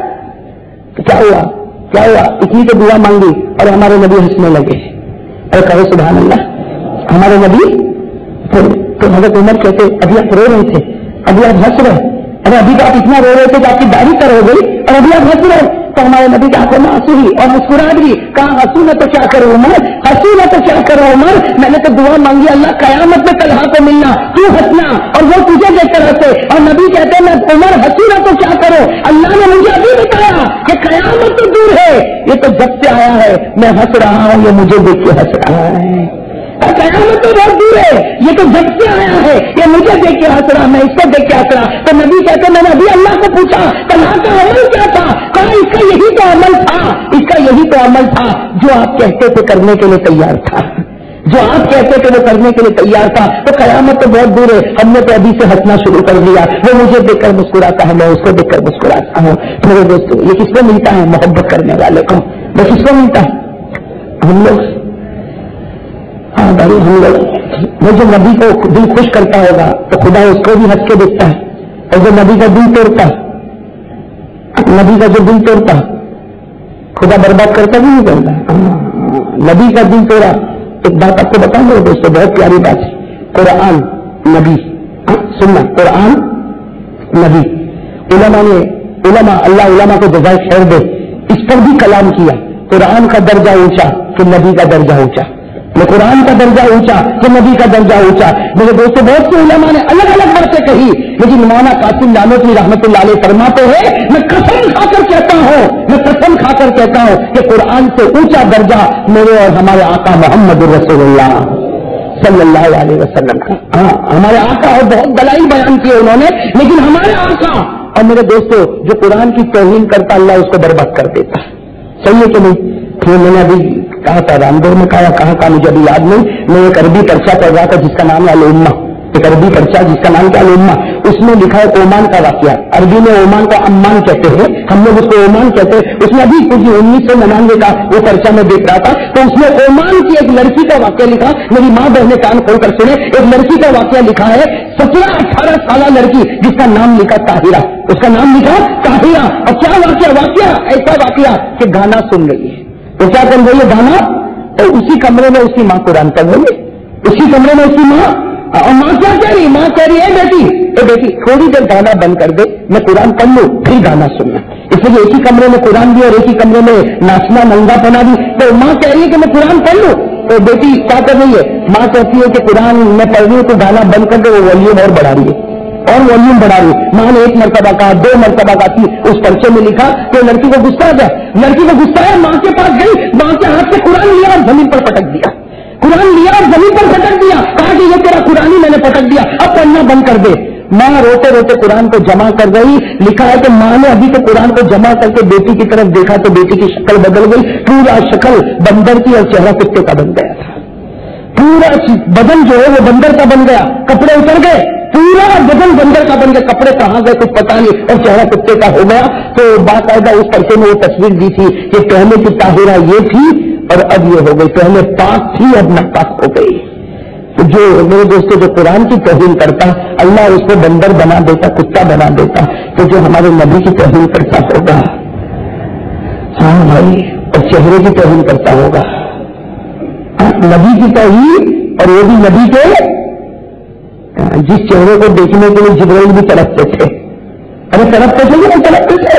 کیا ہوا اتنی تو دعا مانگی اور ہمارے نبی ہنسنے لگے. اور کہو سبحان اللہ. ہمارے نبی تو حضرت عمر کہتے ابھی آپ رو رہے تھے, ابھی آپ ہنس رہے, ارے ابھی تو آپ اتنا رو رہے تھے کہ آپ کی داڑھی کر ہو گئی اور ابھی آپ ہنس رہے. تو ہمارے نبی کی آنکھوں میں آنسو ہی اور مسکراہٹ بھی. کہا ہنسو نہ تو کیا کرو عمر, ہنسو نہ تو کیا کرو عمر, میں نے تو دعا مانگی اللہ قیامت میں طلحہ کو ملنا, تو ہنسنا اور وہ تجھے دیکھ کر ہنسے. اور نبی کہتے ہیں میں عمر ہنسو نہ تو کیا کرو, اللہ نے مجھے ابھی بتایا کہ قیامت تو دور ہے, یہ تو جب سے آیا ہے میں ہنس رہا ہوں, یہ مجھے دیکھ کے ہنس رہا ہے. قیامت تو بہت دور ہے, یہ تو جب سے آیا ہے, یہ مجھے دیکھ کے ہنس رہا, میں اس کو دیکھ کے ہنس رہا. تو نبی کہتے میں نے ابھی اللہ کو پوچھا طلحہ کا عمل کیا تھا, کہا اس کا یہی تو عمل تھا, اس کا یہی تو عمل تھا جو آپ کہتے تھے کرنے کے لیے تیار تھا, جو آپ کہتے تھے وہ کرنے کے لیے تیار تھا. تو قیامت تو بہت دور ہے, ہم نے تو ابھی سے ہنسنا شروع کر دیا. وہ مجھے دیکھ کر مسکراتا ہے, میں اس کو دیکھ کر مسکراتا ہوں. میرے دوستوں یہ کس کو ملتا ہے, محبت کرنے والے کو. وہ کس کو ملتا ہے, ہم لوگ. ہاں بھائی ہم لوگ, وہ جو نبی کو دل خوش کرتا ہوگا تو خدا اس کو بھی ہنس کے دیکھتا ہے, اور جو نبی کا دل توڑتا ہے, نبی کا جو دل توڑتا خدا برباد کرتا بھی نہیں کرتا. نبی کا دل توڑا. ایک بات آپ کو بتاؤں گا دوستوں, بہت پیاری بات ہے. قرآن نبی, سننا, قرآن نبی. علماء اللہ علماء کو جزائے خیر دے, اس پر بھی کلام کیا. قرآن کا درجہ اونچا کہ نبی کا درجہ اونچا, قرآن کا درجہ اونچا کہ نبی کا درجہ اونچا. میرے دوستوں بہت سے علماء نے الگ الگ باتیں کہی, لیکن مولانا قاسم نانوتوی رحمۃ اللہ علیہ فرماتے ہیں میں قسم کھا کر کہتا ہوں کہ قرآن سے اونچا درجہ میرے اور ہمارے آقا محمد رسول اللہ صلی اللہ علیہ وسلم کا. ہاں ہمارے آقا اور بہت دلائل بیان کیے انہوں نے, لیکن ہمارے آقا اور میرے دوستوں جو قرآن کی توہین کرتا اللہ اس کو برباد کر دیتا. صحیح ہے کہ نہیں. پھر میں نے ابھی کہا تھا رامدور میں کہا مجھے ابھی یاد نہیں, میں ایک عربی پرچہ پڑھ رہا تھا جس کا نام ہے الامہ, ایک عربی پرچہ جس کا نام کیا الامہ. اس میں لکھا ہے عمان کا واقعہ. عربی میں عمان کو امان کہتے ہیں, ہم لوگ اس کو عمان کہتے ہیں. اس میں ابھی کچھ 1999 کا وہ پرچہ میں دیکھ رہا تھا, تو اس میں عمان کی ایک لڑکی کا واقعہ لکھا. میری ماں بہنیں کان کھول کر سنے, ایک لڑکی کا واقعہ لکھا ہے, 17-18 سالہ لڑکی جس کا نام لکھا طاہرہ, اس کا نام لکھا طاہرہ. اور کیا واقعہ ایسا واقعہ کہ گانا سن رہی ہے. تو کیا کر رہی ہے گانا, اور اسی کمرے میں اس کی ماں قرآن پڑھ رہی ہے, اسی کمرے میں اس کی ماں. اور ماں کیا کہہ رہی, ماں کہہ رہی ہے بیٹی تھوڑی دیر گانا بند کر دے, میں قرآن پڑھ لوں پھر گانا سننا. اس لیے ایک ہی کمرے میں قرآن بھی اور ایک ہی کمرے میں ناچنا ننگا پنا بھی. تو ماں کہہ رہی ہے کہ میں قرآن پڑھ لوں, تو بیٹی کیا کر رہی ہے, ماں کہتی ہے کہ قرآن میں پڑھ رہی ہوں تو گانا بند کر دے, وہ والیوم اور بڑھا رہی ہے اور والیوم بڑھا رہی. ماں نے 1 مرتبہ کہا, 2 مرتبہ کہا, اس پرچے میں لکھا کہ لڑکی کو غصہ آ گیا. لڑکی کو غصہ آیا, ماں کے پاس گئی, ماں کے ہاتھ سے قرآن لیا اور زمین پر پٹک دیا. قرآن لیا اور زمین پر پٹک دیا. کہا کہ یہ تیرا قرآن ہی میں نے پٹک دیا, اب پڑھنا بند کر دے. ماں روتے روتے قرآن کو جمع کر گئی. لکھا ہے کہ ماں نے ابھی تو قرآن کو جمع کر کے بیٹی کی طرف دیکھا تو بیٹی کی شکل بدل گئی. پورا شکل بندر کی اور چہرہ کتے کا بن گیا تھا. پورا بدن جو ہے وہ بندر کا بن گیا, کپڑے اتر گئے, پورا بدن بندر کا بن گیا. کپڑے کہاں گئے کچھ پتا نہیں, اور چہرہ کتے کا ہو گیا. تو باقاعدہ اس پرچے میں وہ تصویر دی تھی کہ پہلے کی طاہرہ یہ تھی اور اب یہ ہو گئی, پہلے پاک تھی اب ناپاک ہو گئی. جو میرے دوستوں جو قرآن کی توہین کرتا اللہ اس کو بندر بنا دیتا, کتا بنا دیتا. تو جو ہمارے نبی کی توہین کرتا ہوگا, ہاں بھائی, اور چہرے کی توہین کرتا ہوگا, نبی کی توہین, اور وہ بھی نبی کے جس چہرے کو دیکھنے کے لیے جبرائیل بھی تڑپتے تھے. ارے تڑپتے تھے کہ نہیں تڑپتے تھے,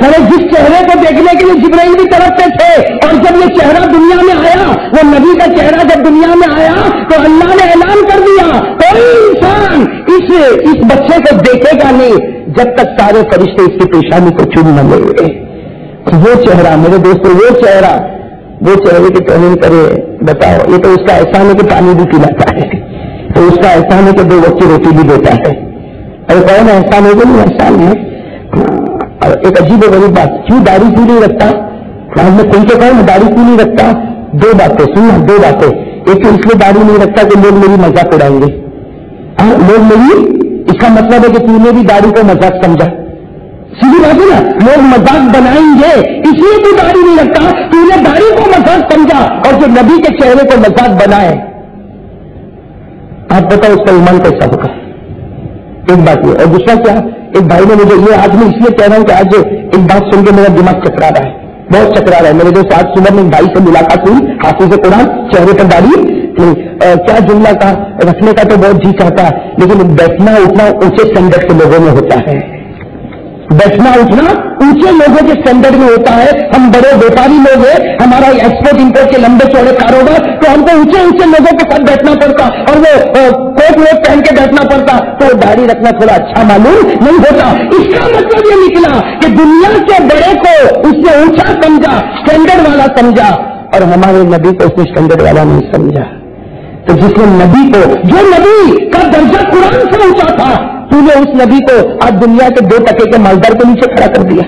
ارے جس چہرے کو دیکھنے کے لیے جبرائیل بھی تڑپتے تھے. اور جب یہ چہرہ دنیا میں آیا, وہ نبی کا چہرہ جب دنیا میں آیا تو اللہ نے اعلان کر دیا کوئی انسان اس بچے کو دیکھے گا نہیں جب تک سارے فرشتے اس کی پیشانی کو چوم نہ لے ہوئے. وہ چہرہ میرے دوستوں، وہ چہرے کی توہین کرے، بتاؤ یہ تو اس کا احسان ہے کہ پانی بھی پلاتا ہے، تو اس کا احسان ہے کہ 2 وقت کی روٹی بھی دیتا ہے. ارے کون احسان ہے؟ نہیں احسان ہے. اور ایک عجیب و غریب بات، کیوں داڑھی کیوں نہیں رکھتا؟ میں کوئی تو کہوں داڑھی کیوں نہیں رکھتا؟ 2 باتیں سننا، 2 باتیں. ایک تو اس لیے داڑھی نہیں رکھتا کہ لوگ میری مذاق اڑائیں گے. لوگ میری، اس کا مطلب ہے کہ تم نے بھی داڑھی کو مذاق سمجھا. سیدھی بات ہے نا، لوگ مذاق بنائیں گے اس لیے تو داڑھی نہیں رکھتا، تو نے داڑھی کو مذاق سمجھا اور جو نبی کے چہرے کو مذاق بنائے. آپ بتاؤ اس کا ایمان کیسا ہوگا؟ ایک بات یہ. اور دوسرا کیا، ایک بھائی نے مجھے یہ آج میں اس لیے کہہ رہا ہوں کہ آج ایک بات سن کے میرا دماغ چکرا رہا ہے، بہت چکرا رہا ہے میرے دوست. آج صبح میں ایک بھائی سے ملاقات ہوئی، حافظ قرآن، چہرے پر داڑھی. کیا جملہ کا رکھنے کا تو بہت جی چاہتا ہے، لیکن بیٹھنا اٹھنا اونچے اسٹینڈرڈ کے لوگوں میں ہوتا ہے. بیٹھنا اٹھنا اونچے لوگوں کے اسٹینڈرڈ میں ہوتا ہے. ہم بڑے ویپاری لوگ ہیں، ہمارا ایکسپورٹ امپورٹ کے لمبے چوڑے کاروبار، تو ہم کو اونچے لوگوں کے ساتھ بیٹھنا پڑتا اور وہ کوٹ ووٹ پہن کے بیٹھنا پڑتا، تو داڑھی رکھنا تھوڑا اچھا معلوم نہیں ہوتا. اس کا مطلب یہ نکلا کہ دنیا کے بڑے کو اس نے اونچا سمجھا، اسٹینڈرڈ والا سمجھا، اور ہمارے نبی کو اس نے اسٹینڈرڈ والا نہیں سمجھا. تو جس نے نبی کو، جو نبی کا درجہ قرآن سے اونچا تھا، تو نے اس نبی کو آج دنیا کے 2 ٹکے کے مالدار کے نیچے کھڑا کر دیا.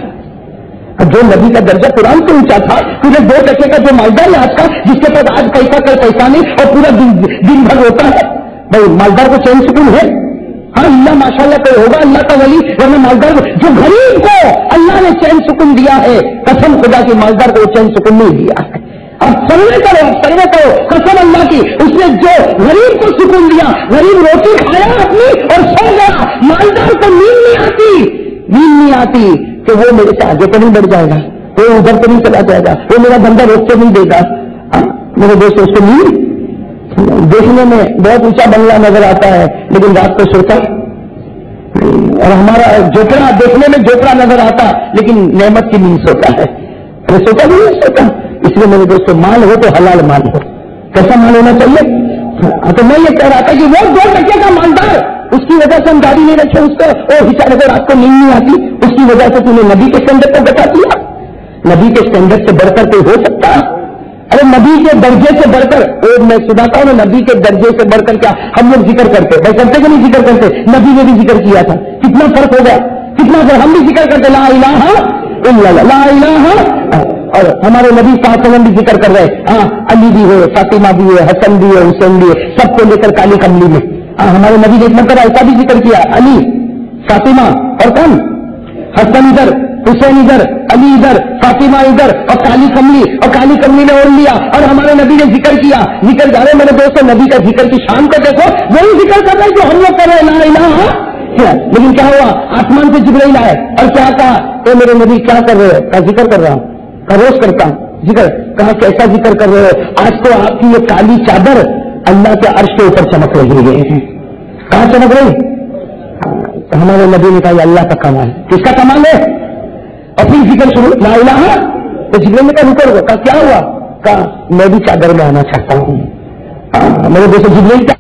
جو نبی کا درجہ قرآن سے اونچا تھا، تو نے 2 ٹکے کا جو مالدار ہے آج کا، جس کے پاس آج پیسہ کل پیسہ نہیں اور پورا دن بھر ہوتا ہے، بھائی مالدار کو چین سکون ہے؟ ہاں اللہ ماشاء اللہ کوئی ہوگا اللہ کا ولی، ورنہ مالدار جو غریب کو اللہ نے چین سکون دیا ہے، قسم خدا کی مالدار کو وہ چین سکون نہیں دیا ہے. اب سروے کرو قسم اللہ کی، اس نے جو غریب کو سکون دیا، غریب روٹی کھایا اپنی اور سو گیا. مالدار کو نیند نہیں آتی کہ وہ میرے سے آگے تو نہیں بڑھ جائے گا، وہ ادھر تو نہیں چلا جائے گا، وہ میرا بندہ روک کے نہیں دے گا. میرے دوست اس کو نیند دیکھنے میں بہت اونچا بنگلہ نظر آتا ہے لیکن رات کو سوتا، اور ہمارا جوپڑا دیکھنے میں جوپڑا نظر آتا لیکن نعمت کی نیند سوتا ہے. سوتا بھی نہیں سوتا. اس لیے میرے دوستوں مال ہو تو حلال مال ہو. کیسا مال ہونا چاہیے؟ تو میں یہ کہہ رہا تھا کہ وہ 2 ٹکے کا مالدار، اس کی وجہ سے ہم داڑھی نہیں رکھے، اس کو وہ حساب اگر آپ کو نیند نہیں آتی، اس کی وجہ سے تم نے نبی کے اسٹینڈرڈ کو بتا دیا. نبی کے اسٹینڈرڈ سے بڑھ کر کوئی ہو سکتا ہے؟ ارے نبی کے درجے سے بڑھ کر، میں سناتا ہوں نا، نبی کے درجے سے بڑھ کر کیا ہم لوگ ذکر کرتے؟ بھائی کرتے کہ نہیں ذکر کرتے؟ نبی نے بھی ذکر کیا تھا. کتنا فرق ہو گیا، کتنا فرق. ہم بھی ذکر کرتے لا الہ الا اللہ، لا الہ، اور ہمارے نبی صلی اللہ علیہ وسلم بھی ذکر کر رہے. ہاں علی بھی ہے، فاطمہ بھی ہے، حسن بھی ہے، حسین بھی ہے، سب کو لے کر کالی کملی میں. ہمارے نبی نے ایک مرتبہ ایسا بھی ذکر کیا، علی، فاطمہ اور کون؟ حسن ادھر، حسین ادھر، علی ادھر، فاطمہ ادھر، اور کالی کملی نے اوڑھ لیا. اور ہمارے نبی نے ذکر کیا، ذکر جا رہے میرے دوستوں، نبی کا ذکر کی شان کو دیکھو، وہی ذکر کر رہے جو ہم لوگ کر رہے لا الہ. لیکن کیا ہوا؟ آسمان سے جبرائیل آئے اور کیا کہا؟ اے میرے نبی کیا کر رہے ہو؟ کہا ذکر کر رہا ہوں، روز کرتا ہوں ذکر. کہا کیسا ذکر کر رہے ہو؟ آج تو آپ کی یہ کالی چادر اللہ کے عرش کے اوپر چمک رہی ہے. کہاں چمک رہی؟ ہمارے نبی نے کہا یہ اللہ کا کمال. کس کا کمال ہے؟ اور پھر ذکر شروع لا الہ. تو جبرائیل نے کہا رکو. کہا کیا ہوا؟ کہا میں بھی چادر میں آنا چاہتا ہوں. میرے دوست جبرائیل کا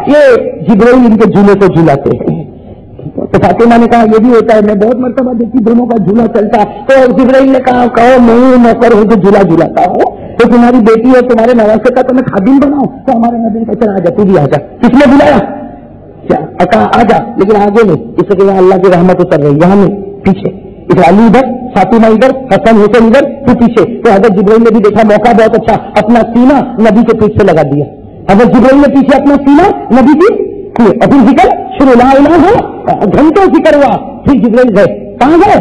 یہ جبرائیل ان کے جھولے کو جھولاتے ہیں. تو فاطمہ نے کہا یہ بھی ہوتا ہے، میں بہت مرتبہ دیکھی دونوں کا جھولا چلتا. تو جبرائیل نے کہا کہو میں نوکر ہوں جو جھولا جھولاتا ہوں، تو تمہاری بیٹی ہے تمہارے نواسے کا تو میں خادم بناؤں. تو ہمارے نبی نے کہا چل آ جا، تو بھی آ جا. کس نے بلایا؟ کہا آ جا، لیکن آگے نہیں، اس سے یہاں اللہ کی رحمت اتر رہی، یہاں نہیں، پیچھے. علی ادھر، فاطمہ ادھر، حسن حسین ادھر، تو پیچھے. تو حضرت جبرائیل نے بھی دیکھا موقع بہت اچھا، اپنا سینہ نبی کے پیچھے سے لگا دیا. حضرت جبرائیل نے پیچھے اپنا سینہ نبی کی، ابھی ذکر شروع لا الہ، گھنٹوں ذکر ہوا. پھر جبرائیل گئے، کہاں گئے؟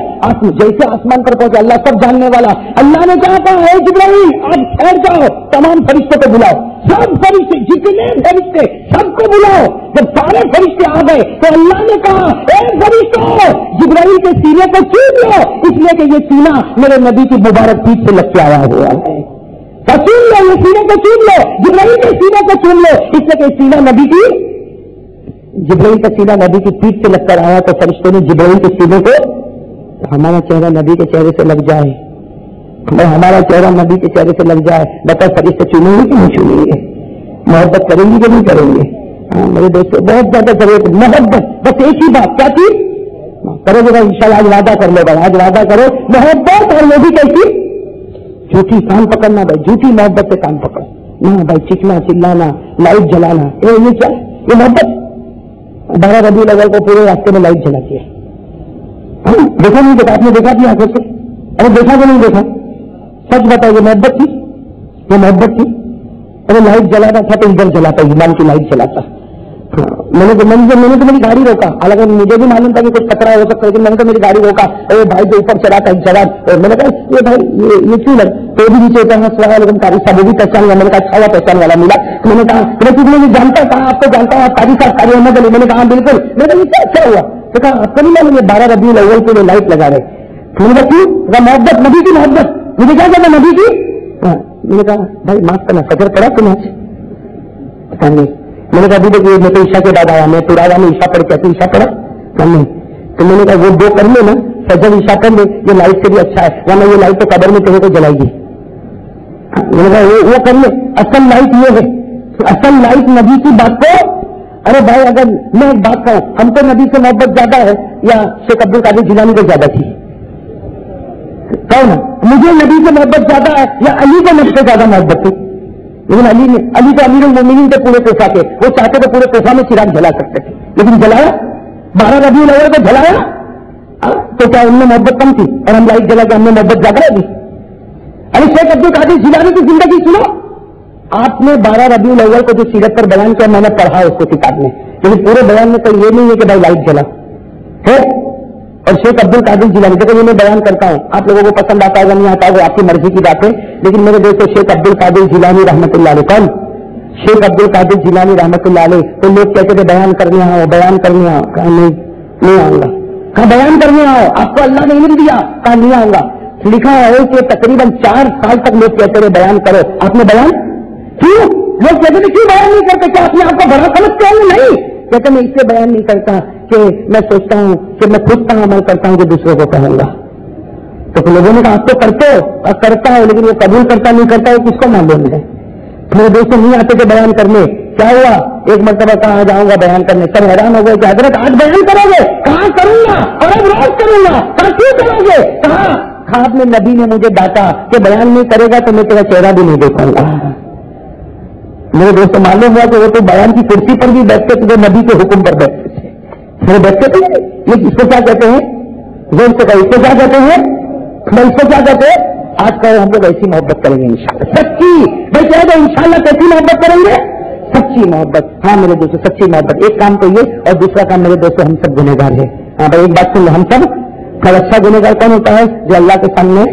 جیسے آسمان پر پہنچے، اللہ سب جاننے والا. اللہ نے کہا اے جبرائیل آپ ٹھہر جاؤ، تمام فرشتوں کو بلاؤ، سب فرشتے جتنے فرشتے سب کو بلاؤ. جب سارے فرشتے آ گئے تو اللہ نے کہا اے فرشتوں جبرائیل کے سینے کو چوم لو، اس لیے کہ یہ سینہ میرے نبی کی مبارک پیٹھ سے لگ کے آیا ہوا ہے. چون لو، یہ سینے کو چون لو، جبرائیل کے سینے کو چون لو، اس لیے کہ سینہ نبی کی، جبرائیل کا سینہ نبی کی پیٹھ سے لگ کر آیا. تو فرشتوں نے جبرائیل کے سینے کو ہمارا چہرہ نبی کے چہرے سے لگ جائے، ہمارا چہرہ نبی کے چہرے سے لگ جائے، بتا فرشتے چنیں گے کہ نہیں چنیں گے؟ محبت کریں گے کہ نہیں کریں گے؟ میرے دوستوں بہت زیادہ ضرورت ہے محبت، بس ایک ہی بات، کیا چیز کرو گے بھائی؟ انشاءاللہ آج وعدہ کر لو بھائی، آج وعدہ کرو محبت، اور وہ بھی کیسی؟ جھوٹی کان پکڑنا بھائی، جھوٹی محبت سے کان پکڑ نہ بھائی، چیخنا چلانا لائٹ جلانا، یہ کیا یہ محبت؟ 12 ربیع الاول کو پورے راستے میں لائٹ جلاتی ہے، دیکھا نہیں دیکھا؟ آپ نے دیکھا بھی آنکھوں سے؟ ارے دیکھا کہ نہیں دیکھا؟ سچ بتاؤ یہ محبت تھی؟ یہ محبت تھی؟ ارے لائٹ جلانا تھا تو ادھر جلاتا، ایمان کی لائٹ جلاتا. میں نے تو میری گاڑی روکا، حالانکہ مجھے بھی معلوم تھا کہ کچھ خطرہ ہو سکتا ہے، لیکن میں نے تو میری گاڑی روکا. ارے بھائی جو اوپر چلا تھا جواب، میں نے کہا یہ بھائی یہ کیوں لگ تو بھی نیچے اترنا السلام علیکم قاری صاحب، وہ بھی پہچان والا. میں نے کہا اچھا ہوا پہچان والا ملا. میں نے کہا میں جانتا تھا، آپ کو جانتا ہوں، آپ قاری صاحب قاری احمد علی. میں نے کہا بالکل. میں نے کہا یہ کیا اچھا ہوا؟ تو کہا آپ کو نہیں معلوم یہ 12 ربیع الاول کے لیے لائٹ لگا رہے. میں نے کہا کیوں؟ محبت، نبی کی محبت. مجھے کیا کہتا نبی کی؟ میں نے کہا بھائی معاف کرنا، فجر پڑا تم آج؟ نہیں. میں نے کہا دیکھیے میں تو عشاء کے بعد آیا، میں پورا میں عشاء پڑھ کے عشاء پڑھا نہیں. تو میں نے کہا وہ دو کر لے نا، فجر عشاء کر لے، یہ لائٹ سے بھی اچھا ہے، ورنہ یہ لائٹ تو قبر میں تیرے کو جلائے گی. میں نے کہا وہ کر لے. اصل لائٹ یہ ہے، اصل لائٹ نبی کی بات کو. ارے بھائی اگر میں ایک بات کہوں، ہم کو نبی سے محبت زیادہ ہے یا شیخ عبد القادر جیلانی کو زیادہ تھی؟ کون؟ مجھے نبی سے محبت زیادہ ہے یا علی کو مجھ سے زیادہ محبت تھی؟ لیکن علی تو امیر المومنین تھے پورے کوفہ کے، وہ چاہتے تھے پورے کوفہ میں چراغ جلا سکتے تھے، لیکن جلایا 12 ربیع الاول کو جلایا. تو کیا ان میں محبت کم تھی اور ہم لائٹ جلا کے ہم نے محبت زیادہ ہوگی؟ ارے شیخ عبد القادر جیلانی کی زندگی سنو. آپ نے 12 ربیع الاول کو جو سیرت پر بیان کیا، میں نے پڑھا اس کو کتاب میں، لیکن پورے بیان میں تو یہ نہیں ہے کہ بھائی لائٹ جلا ہے. اور شیخ عبد القادر جیلانی دیکھو یہ میں بیان کرتا ہوں، آپ لوگوں کو پسند آتا ہوگا نہیں آتا ہوگا آپ کی مرضی کی بات ہے، لیکن میرے دوستوں شیخ عبد القادر جیلانی رحمۃ اللہ علیہ، کون؟ شیخ عبد القادر جیلانی رحمۃ اللہ علیہ. تو لوگ کہتے تھے بیان کرنے آؤ، بیان کرنے آؤ. کہا نہیں آؤں گا. کہا بیان کرنے آؤ، آپ کو اللہ نے علم دیا. کہا نہیں آؤں گا. لکھا ہے کہ تقریباً 4 سال تک لوگ کہتے تھے بیان کرو. آپ نے بیان کیوں؟ لوگ کہتے تھے کیوں بیان نہیں کرتے؟ کیا آپ نے آپ کو بڑا سمجھتے ہیں؟ نہیں کہتے میں اس لیے بیان نہیں کرتا کہ میں سوچتا ہوں کہ میں خود کا عمل کرتا ہوں کہ دوسروں کو کہوں گا. تو پھر لوگوں نے کہا آپ تو کرتے ہو، کرتا ہے لیکن وہ قبول کرتا نہیں کرتا ہے کس کو معلوم ہے. میرے دوست نہیں آتے تھے بیان کرنے. کیا ہوا؟ ایک مرتبہ کہاں جاؤں گا بیان کرنے، سب حیران ہو گئے کہ حضرت آج بیان کرو گے؟ کہاں کروں گا، اور اب روز کروں گا. کہاں کیوں کرو گے؟ کہاں آپ نے نبی نے مجھے ڈانٹا کہ بیان نہیں کرے گا تو میں تیرا چہرہ بھی نہیں دیکھوں گا. میرے دوست معلوم ہوا کہ وہ تو بیان کی کرسی پر بھی بیٹھتے تھے، نبی کے حکم پر بیٹھتے تھے. میرے بیٹھتے تھے. یہ اس کو کیا کہتے ہیں؟ زور سے کہا اس کو کیا کہتے ہیں؟ میں اس کو کیا کہتے ہیں؟ آج کل ہم لوگ ایسی محبت کریں گے انشاءاللہ، سچی. بھائی کہہ دو انشاءاللہ کیسی محبت کریں گے؟ سچی محبت. ہاں میرے دوستوں سچی محبت. ایک کام تو یہ، اور دوسرا کام میرے دوستوں ہم سب گنہگار ہیں. ہاں بھائی ایک بات سن لو، ہم سب اچھا گنہگار کون ہوتا ہے؟ جو اللہ کے سامنے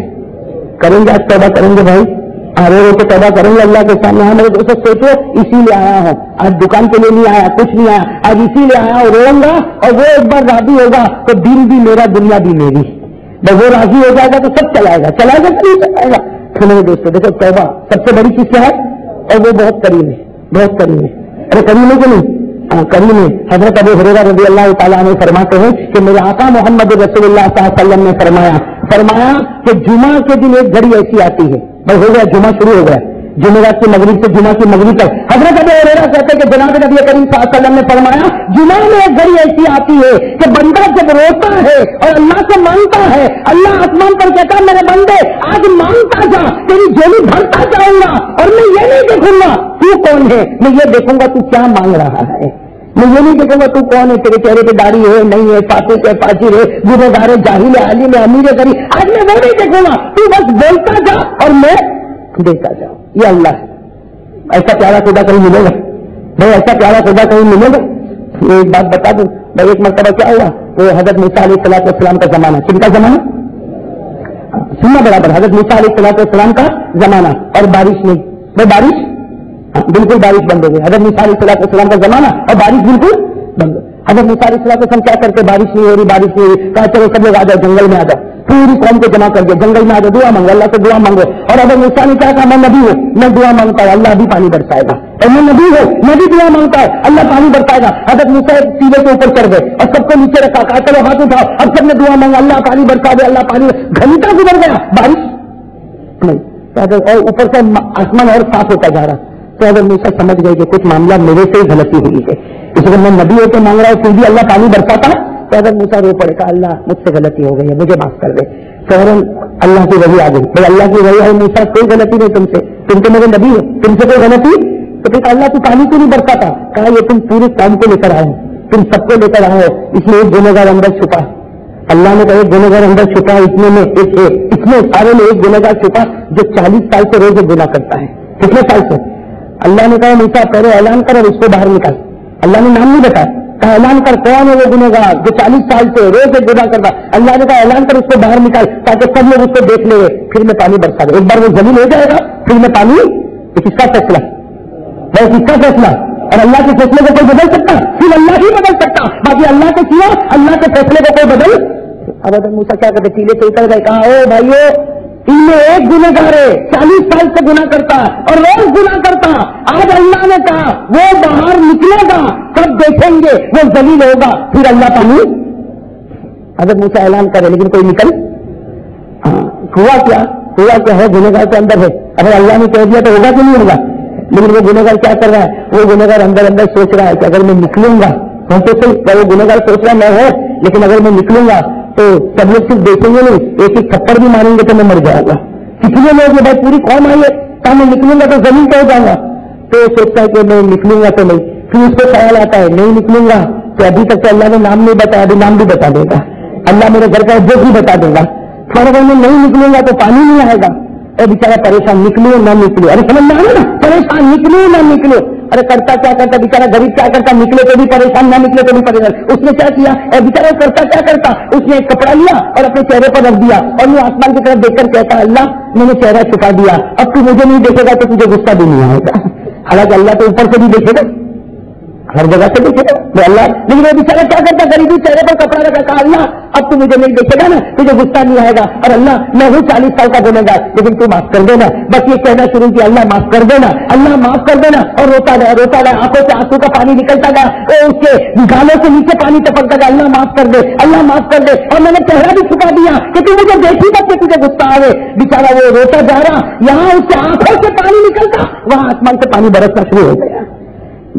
کریں گے. آج توبہ کریں گے بھائی، رو تو توبہ کریں گے اللہ کے سامنے. ہاں میرے دوستوں سوچو اسی لیے آیا ہوں، آج دکان کے لیے نہیں آیا، کچھ نہیں آیا، آج اسی لیے آیا ہوں. روؤں گا اور وہ ایک بار راضی ہوگا تو دین بھی میرا دنیا بھی میری. جب وہ راضی ہو جائے گا تو سب چلائے گا، چلائے گا تو نہیں چلائے گا. تو میرے دوستوں دیکھو توبہ سب سے بڑی چیز کیا ہے، اور وہ بہت کریم ہے، بہت کریم ہے. ارے کریم ہے کہ نہیں؟ کریم ہے. حضرت ابو ہریرہ رضی اللہ تعالیٰ عنہ فرماتے ہیں کہ میرے آقا محمد رسول اللہ صلی اللہ علیہ وسلم نے فرمایا کہ جمعہ کے دن ایک گھڑی ایسی آتی ہے، بھائی ہو گیا جمعہ شروع ہو گیا، جمعرات کی مغرب سے جمعہ کی مغرب تک. حضرت ابو ہریرہ کہتے ہیں کہ جناب نبی کریم صلی اللہ علیہ وسلم نے فرمایا جمعہ میں ایک گھڑی ایسی آتی ہے کہ بندہ جب روتا ہے اور اللہ سے مانگتا ہے، اللہ آسمان پر کہتا ہے میرے بندے آج مانگتا جا، تیری جھولی بھرتا جاؤں گا، اور میں یہ نہیں دیکھوں گا تو کون ہے، میں یہ دیکھوں گا تو کیا مانگ رہا ہے. میں یہ نہیں دیکھوں گا تو کون ہے، تیرے چہرے پہ داڑھی ہے نہیں ہے، فاتح ہے فاجر ہے، گنہگار ہے جاہل ہے عالم ہے امیر ہے غریب. آج میں وہ نہیں دیکھوں گا، تو بس بولتا جا اور میں دیکھتا جاؤں. یہ اللہ ہے. ایسا پیارا خدا کہیں ملے گا بھائی؟ ایسا پیارا خدا کہیں ملے گا؟ ایک بات بتا دوں بھائی، ایک مرتبہ کیا ہوا، وہ حضرت موسیٰ علیہ السلام کا زمانہ. کن کا زمانہ؟ سننا برابر. حضرت موسیٰ علیہ السلام کا زمانہ، اور بارش نہیں. بھائی بارش بالکل بارش بند ہو گئی. حضرت موسیٰ علیہ السلام کا زمانہ اور بارش بالکل بند. حضرت موسیٰ علیہ السلام کیا کرتے؟ بارش نہیں ہو رہی، بارش نہیں ہو رہی. کہا چلو سب لوگ آ جاؤ جنگل میں آ جاؤ. پوری قوم کو جمع کر دیا، جنگل میں آ جاؤ، دعا مانگو، اللہ سے دعا مانگو. اور حضرت موسیٰ نے کیا کہا میں نبی ہوں، میں دعا مانگتا ہوں اللہ بھی پانی برسائے گا. اور میں نبی ہوں، میں بھی دعا مانگتا ہے اللہ پانی برسائے گا. حضرت موسیٰ سیلے کے اوپر چڑھ گئے اور سب کو نیچے رکھا، کہا چلو ہاتھ اٹھاؤ. اب سب نے دعا مانگا اللہ پانی برسا دے، اللہ پانی. گھنٹہ گزر گیا بارش نہیں، اور اوپر سے آسمان اور صاف ہوتا جا رہا. تو اگر موسیٰ سمجھ گئے کہ کچھ معاملہ میرے سے ہی غلطی ہوئی ہے، اس لیے میں نبی ہو کے مانگ رہا ہوں پھر بھی اللہ پانی برساتا. تو اگر موسیٰ رو پڑے گا اللہ مجھ سے غلطی ہو گئی ہے مجھے معاف کر دے. فوراً اللہ کی وحی آ گئی، بھائی اللہ کی وحی آئی موسیٰ کوئی غلطی نہیں تم سے، تم تو میرے نبی ہو، تم سے کوئی غلطی. تو پھر اللہ تو پانی کیوں نہیں برساتا؟ کہا یہ تم پورے کام کو لے کر آئے، تم سب کو لے کر آئے، اس میں ایک گنہگار اندر چھپا. اللہ نے کہا ایک گنہگار اندر چھپا، اس میں سارے میں ایک گنہگار چھپا جو 40 سال سے روز گناہ کرتا ہے. کتنے سال سے؟ اللہ نے کہا موسیٰ پہلے اعلان کر اور اس کو باہر نکال. اللہ نے نام نہیں بتایا، کہا اعلان کر کون ہے وہ گنہگار جو 40 سال سے روز گناہ کرتا. اللہ نے کہا اعلان کر اس کو باہر نکال تاکہ سب لوگ اس کو دیکھ لیں، پھر میں پانی برسا دوں. ایک بار وہ زمین ہو جائے گا پھر میں پانی. کس کا فیصلہ؟ بس اس کا فیصلہ. اور اللہ کے فیصلے کو کوئی بدل سکتا؟ صرف اللہ ہی بدل سکتا، باقی اللہ کے سوا اللہ کے فیصلے کو کوئی بدل. اب حضرت موسیٰ کیا کرتے ٹیلے سے اتر گئے، کہا او بھائیو ان میں ایک گنہگار ہے 40 سال سے گناہ کرتا اور روز گناہ کرتا. آج اللہ نے کہا وہ باہر نکلے گا، سب دیکھیں گے، وہ ذلیل ہوگا، پھر اللہ پانی. حضرت موسیٰ اعلان کرے لیکن کوئی نکل. ہوا کیا ہے گنہگار کے اندر ہے. اگر اللہ نے کہہ دیا تو ہوگا کہ نہیں ہوگا؟ لیکن وہ گنہگار کیا کر رہا ہے؟ وہ گنہگار اندر سوچ رہا ہے کہ اگر میں نکلوں گا ہم تو صرف وہ گنہگار سوچ رہا میں ہے، لیکن اگر میں نکلوں گا تو سب لوگ صرف دیکھیں گے نہیں، ایک ایک تھپڑ بھی ماریں گے تو میں مر جاؤں گا. کتنے لوگ یہ بھائی پوری قوم آئی ہے کہ میں نکلوں گا تو زمین پہ ہو جاؤں گا. تو سوچتا ہے کہ میں نکلوں گا تو نہیں. پھر اس کو خیال آتا ہے نہیں نکلوں گا تو ابھی تک تو اللہ نے نام نہیں بتایا، ابھی نام بھی بتا دے گا. اللہ میرے گھر کا ایڈریس بھی بتا دے گا. تھوڑا اگر میں نہیں نکلوں گا تو پانی نہیں آئے گا. اے بیچارہ پریشان، نکلو نہ نکلو. ارے سمجھ میں آ رہا نا، پریشان نکلو نہ نکلو. ارے کرتا کیا کرتا بیچارہ غریب کیا کرتا، نکلے تو بھی پریشان نہ نکلے تو بھی پریشان. اس نے کیا کیا؟ اے بیچارہ کرتا کیا کرتا، اس نے ایک کپڑا لیا اور اپنے چہرے پر رکھ دیا اور وہ آسمان کی طرف دیکھ کر کہتا اللہ میں نے چہرہ چھپا دیا، اب تو مجھے نہیں دیکھے گا تو تجھے غصہ بھی نہیں آئے گا. حالانکہ اللہ تو اوپر سے بھی دیکھے گا، ہر جگہ سے دیکھے گا اللہ. لیکن وہ بیچارہ کیا کرتا، غریبی چہرے پر کپڑا رکھا، کہا اللہ اب تو مجھے نہیں دیکھے گا نا، تجھے غصہ نہیں آئے گا. اور اللہ میں ہوں 40 سال کا گنہگار لیکن تو معاف کر دینا. بس یہ کہنا شروع کیا اللہ معاف کر دینا، اللہ معاف کر دینا. اور روتا گیا، آنکھوں سے آنسو کا پانی نکلتا گیا، اور اس کے گالوں سے نیچے پانی ٹپکتا گیا. اللہ معاف کر دے، اللہ معاف کر دے. اور میں نے چہرہ بھی چھپا دیا کہ تو مجھے دیکھی تک کہ تجھے غصہ آئے. بیچارہ وہ روتا جا رہا، یہاں اس کے آنکھوں سے پانی نکلتا، وہاں آسمان سے پانی برسنا شروع ہو گیا.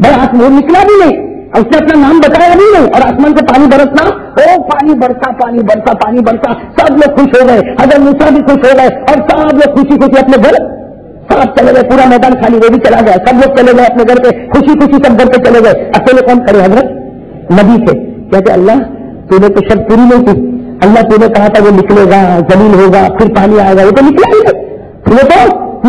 بھائی آسمان نکلا بھی نہیں، اس نے اپنا نام بتایا بھی نہیں، اور آسمان سے پانی برسنا، او پانی برسا پانی برسا پانی برسا. سب لوگ خوش ہو گئے، حضرت موسیٰ بھی خوش ہو گئے، اور سب لوگ خوشی خوشی اپنے گھر سب چلے گئے. پورا میدان خالی، وہ بھی چلا گیا، سب لوگ چلے گئے اپنے گھر پہ، خوشی خوشی سب گھر پہ چلے گئے. اکیلے کون کھڑے؟ حضرت نبی تھے. کہتے اللہ تو نے تو شرط پوری نہیں کی، اللہ تو نے کہا تھا وہ نکلے گا، زمین ہوگا، پھر پانی آئے گا، وہ تو نکلا ہی نہیں.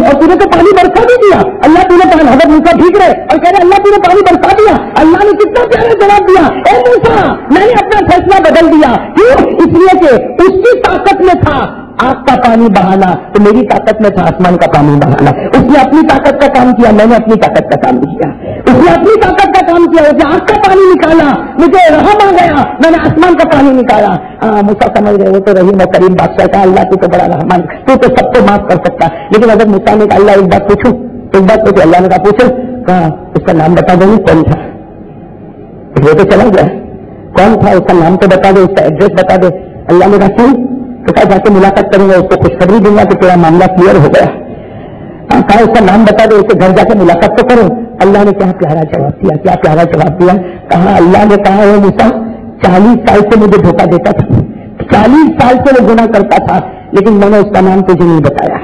اور تُو نے تو پانی برسا بھی دیا. اللہ تو نے کہا حضرت موسیٰ ٹھیک رہے اور کہہ رہے اللہ تو نے پانی برسا دیا. اللہ نے کتنا پیارا جواب دیا، اے موسیٰ میں نے اپنا فیصلہ بدل دیا. کیوں؟ اس لیے کہ اس کی طاقت میں تھا آگ کا پانی بہانا، تو میری طاقت میں تھا آسمان کا پانی بہانا. اس نے اپنی طاقت کا کام کیا، میں نے اپنی طاقت کا کام کیا. اس نے اپنی طاقت کا کام کیا، اس نے آگ کا پانی نکالا، مجھے رحم آ گیا، میں نے آسمان کا پانی نکالا. موسیٰ سمجھ رہے وہ تو رحیم اور کریم بادشاہ کا، اللہ تو بڑا رحمان، تو سب کو معاف کر سکتا. لیکن اگر موسیٰ نے کہا اللہ ایک بات پوچھوں، ایک بات پوچھو. اللہ نے کہا پوچھو. کہا اس کا نام بتا دیں گے کون تھا؟ وہ تو چلا گیا، کون تھا اس کا نام تو بتا دے، اس کا ایڈریس بتا دے. اللہ نے کہا کیوں؟ تو کہا جا کے ملاقات کروں گا، اس کو خوشخبری دوں گا کہ تیرا معاملہ کلیئر ہو گیا. کہا اس کا نام بتا دے، اس کے گھر جا کے ملاقات تو کروں. اللہ نے کیا پیارا جواب دیا، کیا پیارا جواب دیا. کہا اللہ نے کہا ہے موسیٰ 40 سال سے مجھے دھوکہ دیتا تھا، 40 سال سے وہ گناہ کرتا تھا، لیکن میں نے اس کا نام تجھے نہیں بتایا.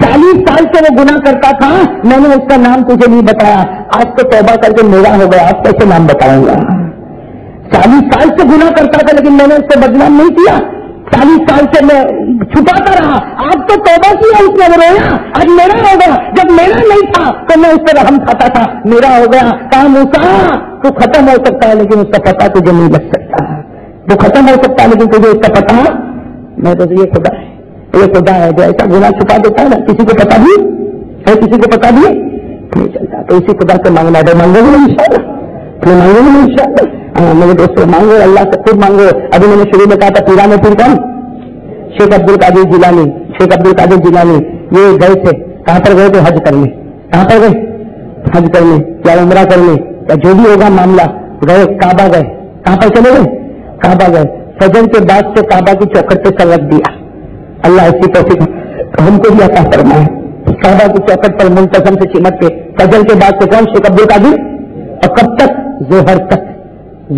40 سال سے وہ گناہ کرتا تھا، میں نے اس کا نام تجھے نہیں بتایا. آج تو توبہ کر کے میرا ہو گیا، آپ کیسے نام بتاؤں گا؟ 40 سال سے گناہ کرتا تھا لیکن میں نے اس کو بدنام نہیں کیا. 40 سال سے میں چھپاتا رہا، آج تو توبہ کیا اس نے، وہ رویا آج میرا ہو گیا. جب میرا نہیں تھا تو میں اس سے رحم کھاتا تھا، میرا ہو گیا. کہا موسیٰ تو ختم ہو سکتا ہے لیکن اس کا پتہ تجھے نہیں لگ سکتا. وہ ختم ہو سکتا ہے لیکن تجھے اس کا پتہ میں تو یہ خدا ہے، یہ خدا ہے جو ایسا گناہ چھپا دیتا ہے نا، کسی کو پتا بھی ہے، کسی کو پتا بھی نہیں چلتا. تو اسی خدا سے مانگنا ہے. مانگو گے انشاءاللہ، مانگو گے انشاءاللہ. میرے دوستوں مانگو، اللہ سے خود مانگو. ابھی میں نے شروع میں کہا تھا پیران پیر کون؟ شیخ عبد القادر جیلانی. شیخ عبد القادر جیلانی یہ گئے تھے، کہاں پر گئے تھے؟ حج کرنے. کہاں پر گئے؟ حج کرنے یا عمرہ کرنے یا جو بھی ہوگا معاملہ، گئے کعبہ گئے، کہاں پر چلے گئے؟ کعبہ گئے، فجر کے بعد سے کعبہ کی چوکھٹ پہ سر رکھ دیا. اللہ ایسی توفیق ہم کو بھی عطا فرمائے. کعبہ کی چوکھٹ پر منتظم سے چمٹ کے فجر کے بعد سے کون سے قبل کا بھی، اور کب تک؟ ظہر تک.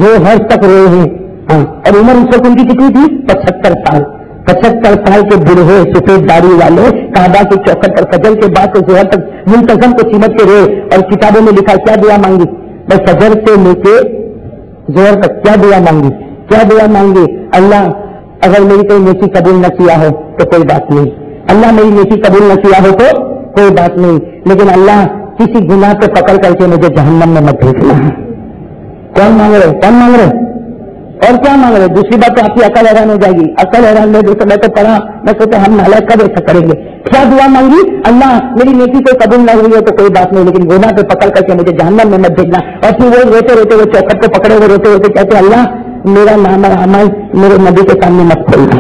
ظہر تک روئے ہیں. ہاں، اور عمر اس وقت ان کی کتنی تھی؟ 75 سال. 75 سال کے بوڑھے سفید داڑھی والے کعبہ کی چوکھٹ پر فجر کے بعد سے ظہر تک منتظم کو چمٹ کے روئے. اور کتابوں میں لکھا کیا دعا مانگی؟ بس فجر سے لے کے ظہر تک کیا دعا مانگی؟ کیا دعا مانگی؟ اللہ اگر میری کوئی نیکی قبول نہ کیا ہو تو کوئی بات نہیں، اللہ میری نیکی قبول نہ کیا ہو تو کوئی بات نہیں، لیکن اللہ کسی گناہ پہ پکڑ کر کے مجھے جہنم میں مت بھیجنا. کون مانگ رہے؟ کون مانگ رہے؟ اور کیا مانگ رہے؟ دوسری بات تو آپ کی عقل حیران ہو جائے گی. عقل حیران لے تو میں تو پڑھا، میں سوچا ہم نالائق کب ایسا کریں گے. کیا دعا مانگی؟ اللہ میری نیکی کوئی قبول نہ ہوئی ہے تو کوئی بات نہیں، لیکن گناہ پہ پکڑ کر کے مجھے جہنم میں مت بھیجنا. اور پھر وہ روتے روتے وہ چوکھٹ کو پکڑے ہوئے روتے روتے کہتے اللہ میرا نام عمل میرے نبی کے سامنے مت کھولنا.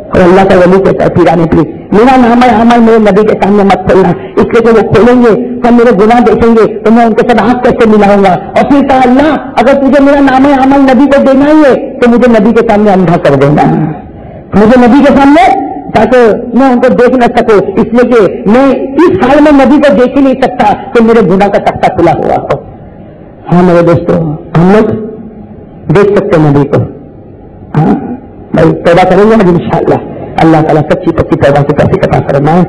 اور اللہ کا ولی کہتا ہے پیرانے پلیز میرا نام عمل میرے نبی کے سامنے مت کھولنا، اس لیے کہ وہ کھولیں گے تو میرے گناہ دیکھیں گے تو میں ان کے ساتھ آنکھ کیسے ملاؤں گا. اور پھر کہا اللہ اگر تجھے میرا نام عمل نبی کو دینا ہی ہے تو مجھے نبی کے سامنے اندھا کر دینا، مجھے نبی کے سامنے، تاکہ میں ان کو دیکھ نہ سکوں، اس لیے کہ میں اس حال میں نبی کو دیکھ ہی نہیں سکتا کہ میرے گناہ کا تختہ کھلا ہوا ہو. ہاں میرے دوستوں، ہم لوگ دیکھ سکتے نبی کو. ہاں بھائی توبہ کریں گے نا انشاءاللہ، اللہ تعالیٰ سچی پکی توبہ کی توفیق عطا فرمائے.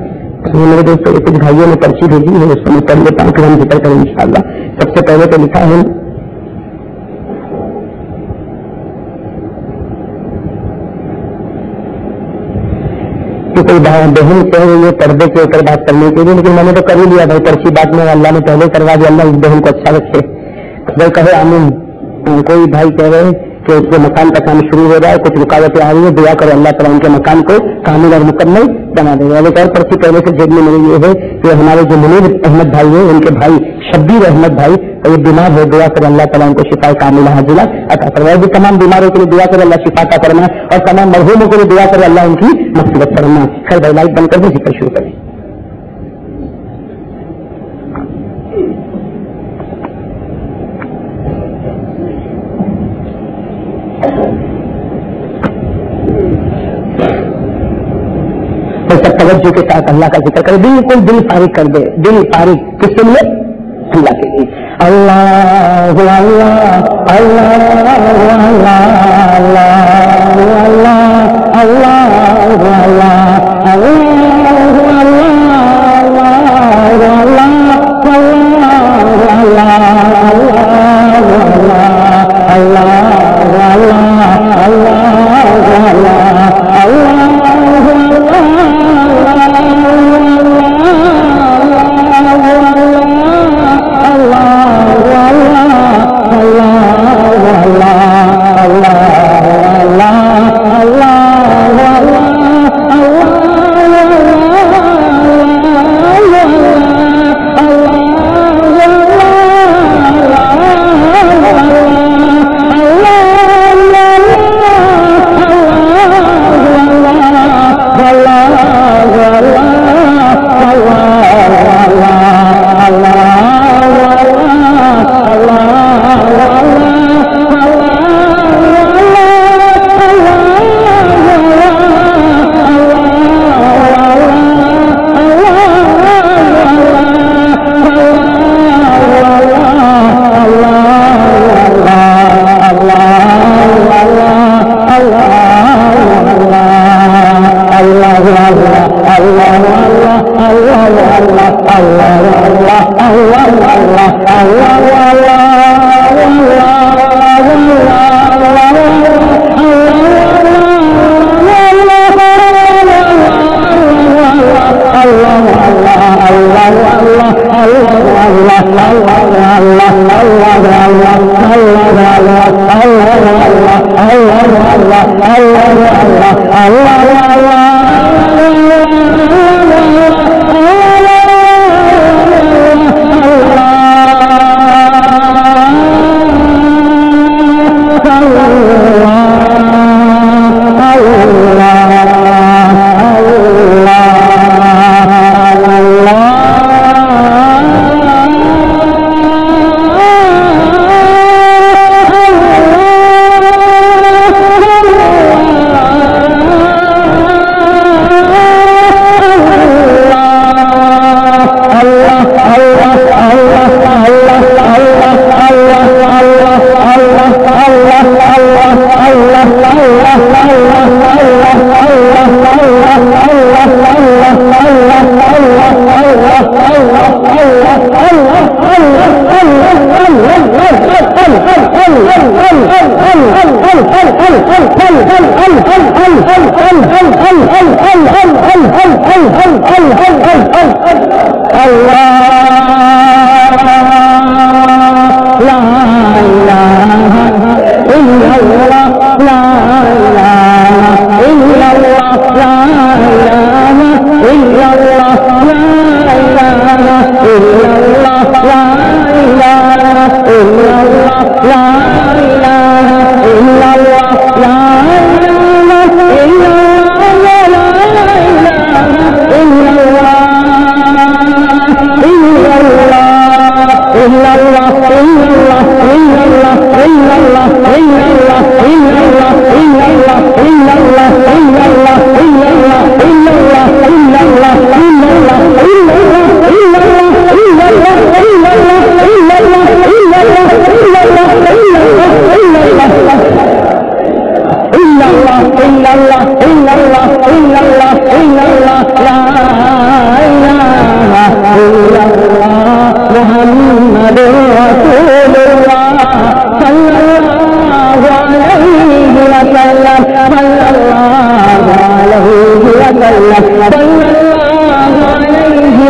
میرے دوستوں کچھ بھائیوں نے پرچی بھیجی ہے، اس کو میں پڑھ لیتا ہوں پھر ہم ذکر کریں انشاءاللہ. سب سے پہلے تو لکھا ہے کہ کوئی بہن کہہ رہی ہے پردے کے اوپر بات کرنے کے لیے، لیکن میں نے تو کر ہی لیا بھائی پرچی بات میں اللہ نے پہلے کروا دیا. اللہ اس بہن کو اچھا رکھے. وہ کہے آمین. کوئی بھائی کہہ رہے ہیں کہ اس کے مکان کا کام شروع ہو رہا ہے، کچھ رکاوٹیں آ رہی ہیں، دعا کرو اللہ تعالیٰ ان کے مکان کو کامل اور مکمل بنا دے گا. ایک اور پرچی پہلے سے جیب میں میری یہ ہے کہ ہمارے جو منیر احمد بھائی ہیں ان کے بھائی شبیر احمد بھائی یہ بیمار ہے، دعا کرو اللہ تعالیٰ ان کو شفا کاملہ عاجلہ عطا فرمائے. بھی تمام بیماروں کے لیے دعا کرو اللہ شفا عطا فرمائے، اور تمام مرحوموں کے لیے دعا کرو اللہ ان کی مغفرت فرمائے. خیر بھائی لائٹ بند کر دیں، ذکر شروع کریں. توجہ کے ساتھ اللہ کا ذکر کرے، بالکل دل فارغ کر دے. دل فارغ کس کے لیے؟ اللہ کے لیے. اللہ اللہ اللہ اللہ اللہ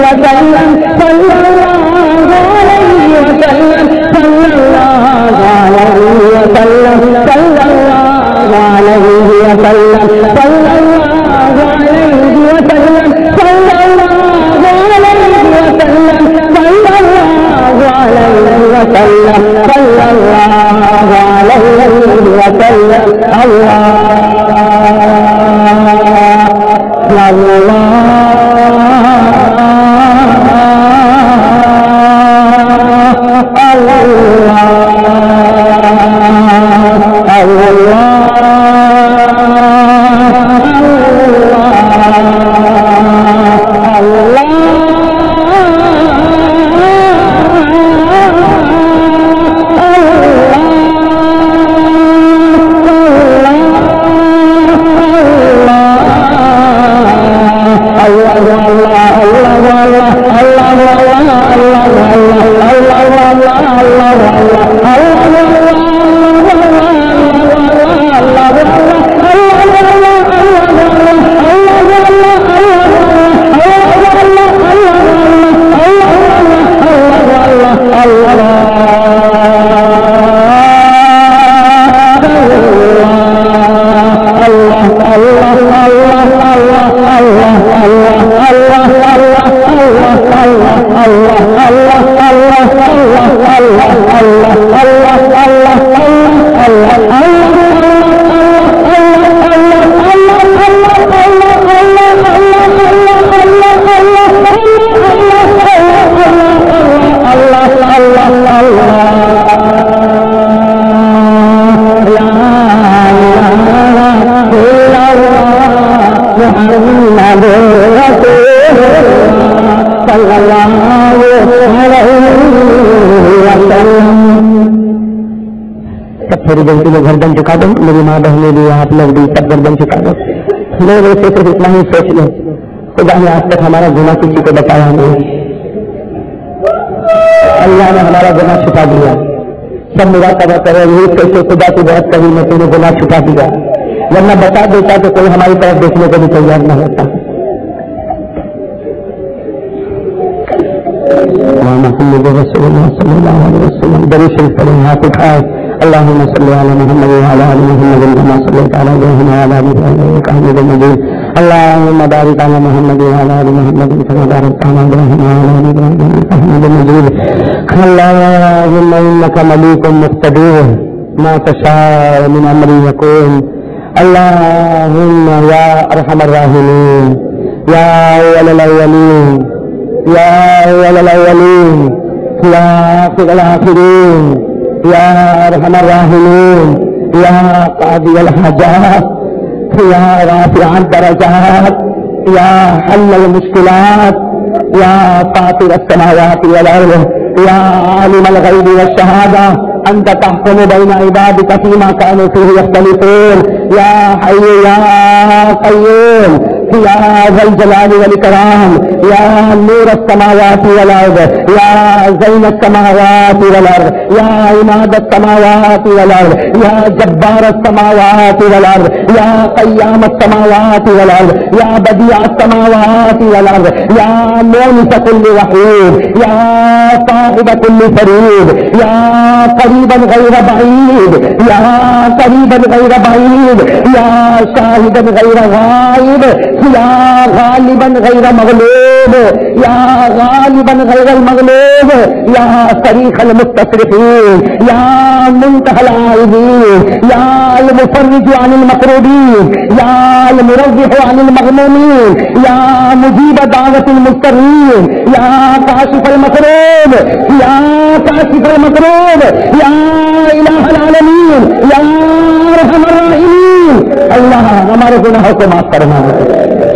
وسلم صلی اللہ علیہ وسلم صلی اللہ علیہ وسلم صلی اللہ علیہ وسلم صلی اللہ علیہ وسلم صلی اللہ علیہ وسلم صلی اللہ علیہ وسلم صلی اللہ علیہ وسلم میری غلطی کو گردن چکا دو، میری ماں بہنیں بھی آپ لوگ بھی سب گردن چکا دو. میرے سے صرف اتنا ہی سوچ لو، خدا نے آج تک ہمارا گناہ کسی کو بتایا نہیں، اللہ نے ہمارا گناہ چھپا دیا. سب مراقبہ کرو یہ کیسے خدا کی بہت کبھی میں تمہیں گناہ چھپا دیا، ورنہ بتا دیتا تو کوئی ہماری طرف دیکھنے کو بھی تیار نہ ہوتا. محمد رسول اللہ صلی اللہ علیہ وسلم درود شریف پڑھیں، ہاتھ اٹھائے. اللهم صل على محمد وعلى ال محمد كما صليت على ابراهيم وعلى ال ابراهيم انك حميد مجيد. اللهم بارك على محمد وعلى ال محمد كما باركت على ابراهيم وعلى ال ابراهيم انك حميد مجيد. اللهم انك مليك مقتدر ما تشاء من امر يكون. اللهم يا ارحم الراحمين يا اول الاولين يا اول الاولين يا اخر الاخرين يا ارحم الراحمين يا قاضي الحاجات يا رافع الدرجات يا حل المشكلات يا فاطر السماوات والارض يا عالم الغيب والشهاده انت تحكم بين عبادك فيما كانوا فيه يختلفون. يا حي يا قيوم يا ذا الجلال والإكرام يا نور السماوات والأرض يا زين السماوات والأرض يا عماد السماوات والأرض يا جبار السماوات والأرض يا قيام السماوات والأرض يا بديع السماوات والأرض يا مونس كل وحيد يا صاحب كل فريد يا قريبا غير بعيد يا قريبا غير بعيد يا شاهدا غير غائب يا غالبا غير مغلوب يا غالبا غير المغلوب يا صريخ المستصرخين يا منتهى العائبين يا المفرج عن المكروبين يا المرضح عن المغمومين يا مجيب دعوة المضطرين يا كاشف المكروب يا كاشف المكروب يا إله العالمين يا أرحم الراحمين. اللہ ہمارے گناہوں کو معاف کرنا،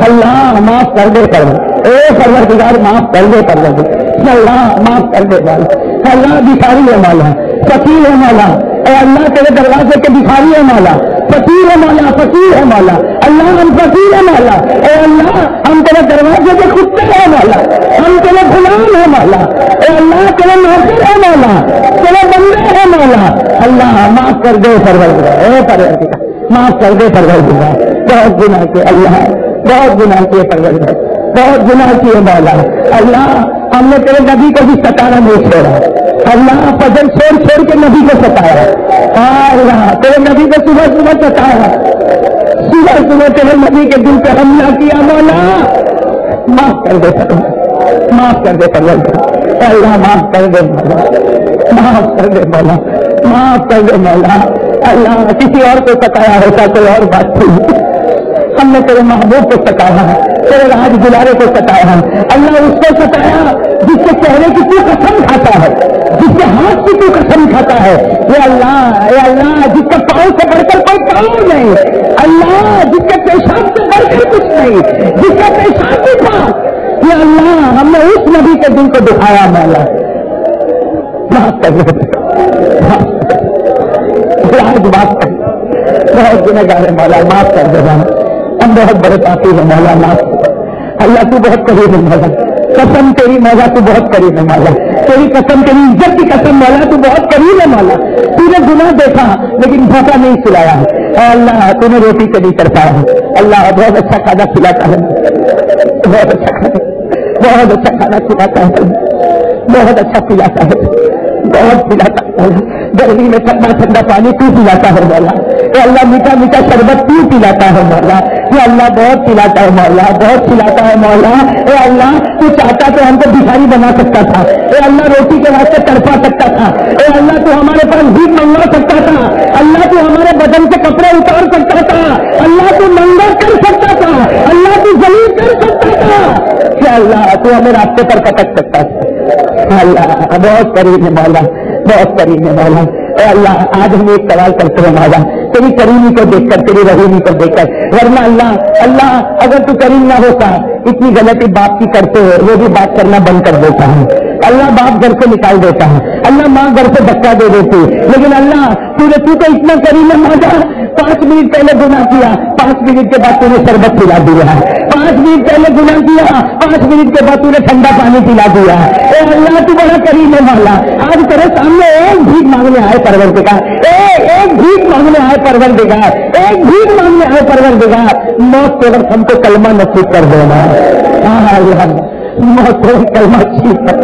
اللہ معاف کر دے کرنا، اے پروردگار معاف کر دے پروردگار، اللہ معاف کر دے والا. اللہ بھکاری ہے مولا، فقیر ہے مولا، اے اللہ تیرے دروازے کے بھکاری ہے مولا، فقیر ہے مولا، فقیر ہے مولا. اللہ ہم فقیر ہے مولا، اے اللہ ہم تیرے دروازے کے کتے ہیں مولا، ہم تیرے غلام ہیں مولا، اے اللہ تیرے نوکر ہے مولا، تیرے بندے ہیں مولا. اللہ معاف کر دے پروردگار، اے پروردگار معاف کر دے پروردگار. بہت گناہ کیے اللہ، بہت گناہ کیے پروردگار. بہت گناہ کیے مولا. اللہ ہم نے تیرے نبی کو بھی ستانا نہیں چھوڑا. اللہ فجر چھوڑ کے نبی کو ستایا. اللہ تیرے نبی کو صبح ستایا. صبح تیرے نبی کے دل پہ حملہ کیا. مولا معاف کر دے سکتا، معاف کر دے پروردگار. اللہ معاف کر دے مولا، معاف کر دے مولا، معاف کر دے مولا. اللہ کسی اور کو ستایا ہوتا کوئی اور بات تھی. ہم نے تیرے محبوب کو ستایا، تیرے راج گلارے کو ستایا. اللہ اس کو ستایا جس کے چہرے کی تو قسم کھاتا ہے، جس کے ہاتھ کی تو قسم کھاتا ہے. اے اللہ جس کا پاؤں سے بڑھ کر کوئی پاؤں نہیں. اللہ جس کے پیشاب سے بڑھ کر کچھ نہیں، جس کا پیشاب بھی تھا. یا اللہ ہم نے اس نبی کے دل کو دکھایا. مولا معاف کر دے، معاف کر. بہت گنہگار ہے مولا، معاف کر دے. ہم بہت بڑے پاپی ہیں مولا، معاف کر. اللہ تو بہت قریب ہے مولا، قسم تیری مولا تو بہت قریب ہے مولا. تیری قسم، تیری عزت کی قسم مولا تو بہت قریب ہے مولا. تو نے گناہ دیکھا لیکن بھوکا نہیں کھلایا ہے. اللہ تو نے روٹی سے نہیں کرتا ہے. اللہ بہت اچھا کھانا کھلاتا ہے، بہت اچھا کھانا، بہت اچھا کھانا کھلاتا ہے، بہت اچھا کھلاتا ہے، بہت کھلاتا ہے. گرمی میں ٹھنڈا ٹھنڈا پانی تو پلاتا ہے مولا. اے اللہ میٹھا میٹھا شربت تو پلاتا ہے مولا. یہ اللہ بہت پلاتا ہے مولا، بہت کھلاتا ہے مولا. اے اللہ تو چاہتا تو ہم کو بھکاری بنا سکتا تھا. اے اللہ روٹی کے واسطے تڑپا سکتا تھا. اے اللہ تو ہمارے پاس بھیک منگوا سکتا تھا. اللہ تو ہمارے بدن سے کپڑے اتار سکتا تھا. اللہ تو ننگا کر سکتا تھا. اللہ تو ذلیل کر سکتا تھا. کہ اللہ تو ہمیں راستے پر پٹک سکتا تھا. اللہ بہت قریب ہے مولا، بہت قریب ہے مولا. اے اللہ آج ہم ایک سوال کرتے ہیں مولا، تیری کریمی کو دیکھ کر، تیری رحیمی کو دیکھ کر. ورنہ اللہ اگر تو کریم نہ ہوتا اتنی غلطی باپ کی کرتے ہو، وہ بھی بات کرنا بند کر دیتا ہے. اللہ باپ گھر سے نکال دیتا ہے، اللہ ماں گھر سے دھکا دے دیتی. لیکن اللہ تو اتنا کریم ہے مولا. 5 منٹ پہلے گناہ کیا، 5 منٹ کے بعد تو نے شربت پلا دیا ہے. 5 منٹ پہلے گناہ کیا، 5 منٹ کے بعد تو نے ٹھنڈا پانی پلا دیا ہے. اے اللہ تو بڑا کریم ہے مولا. آج تیرے سامنے ایک بھیک مانگنے آئے پروردگار، ایک بھیک مانگنے آئے پروردگار، ایک بھیک مانگنے آئے پروردگار. موت کے وقت ہم کو کلمہ نصیب کر دینا. موت کے وقت کلمہ چھین مت،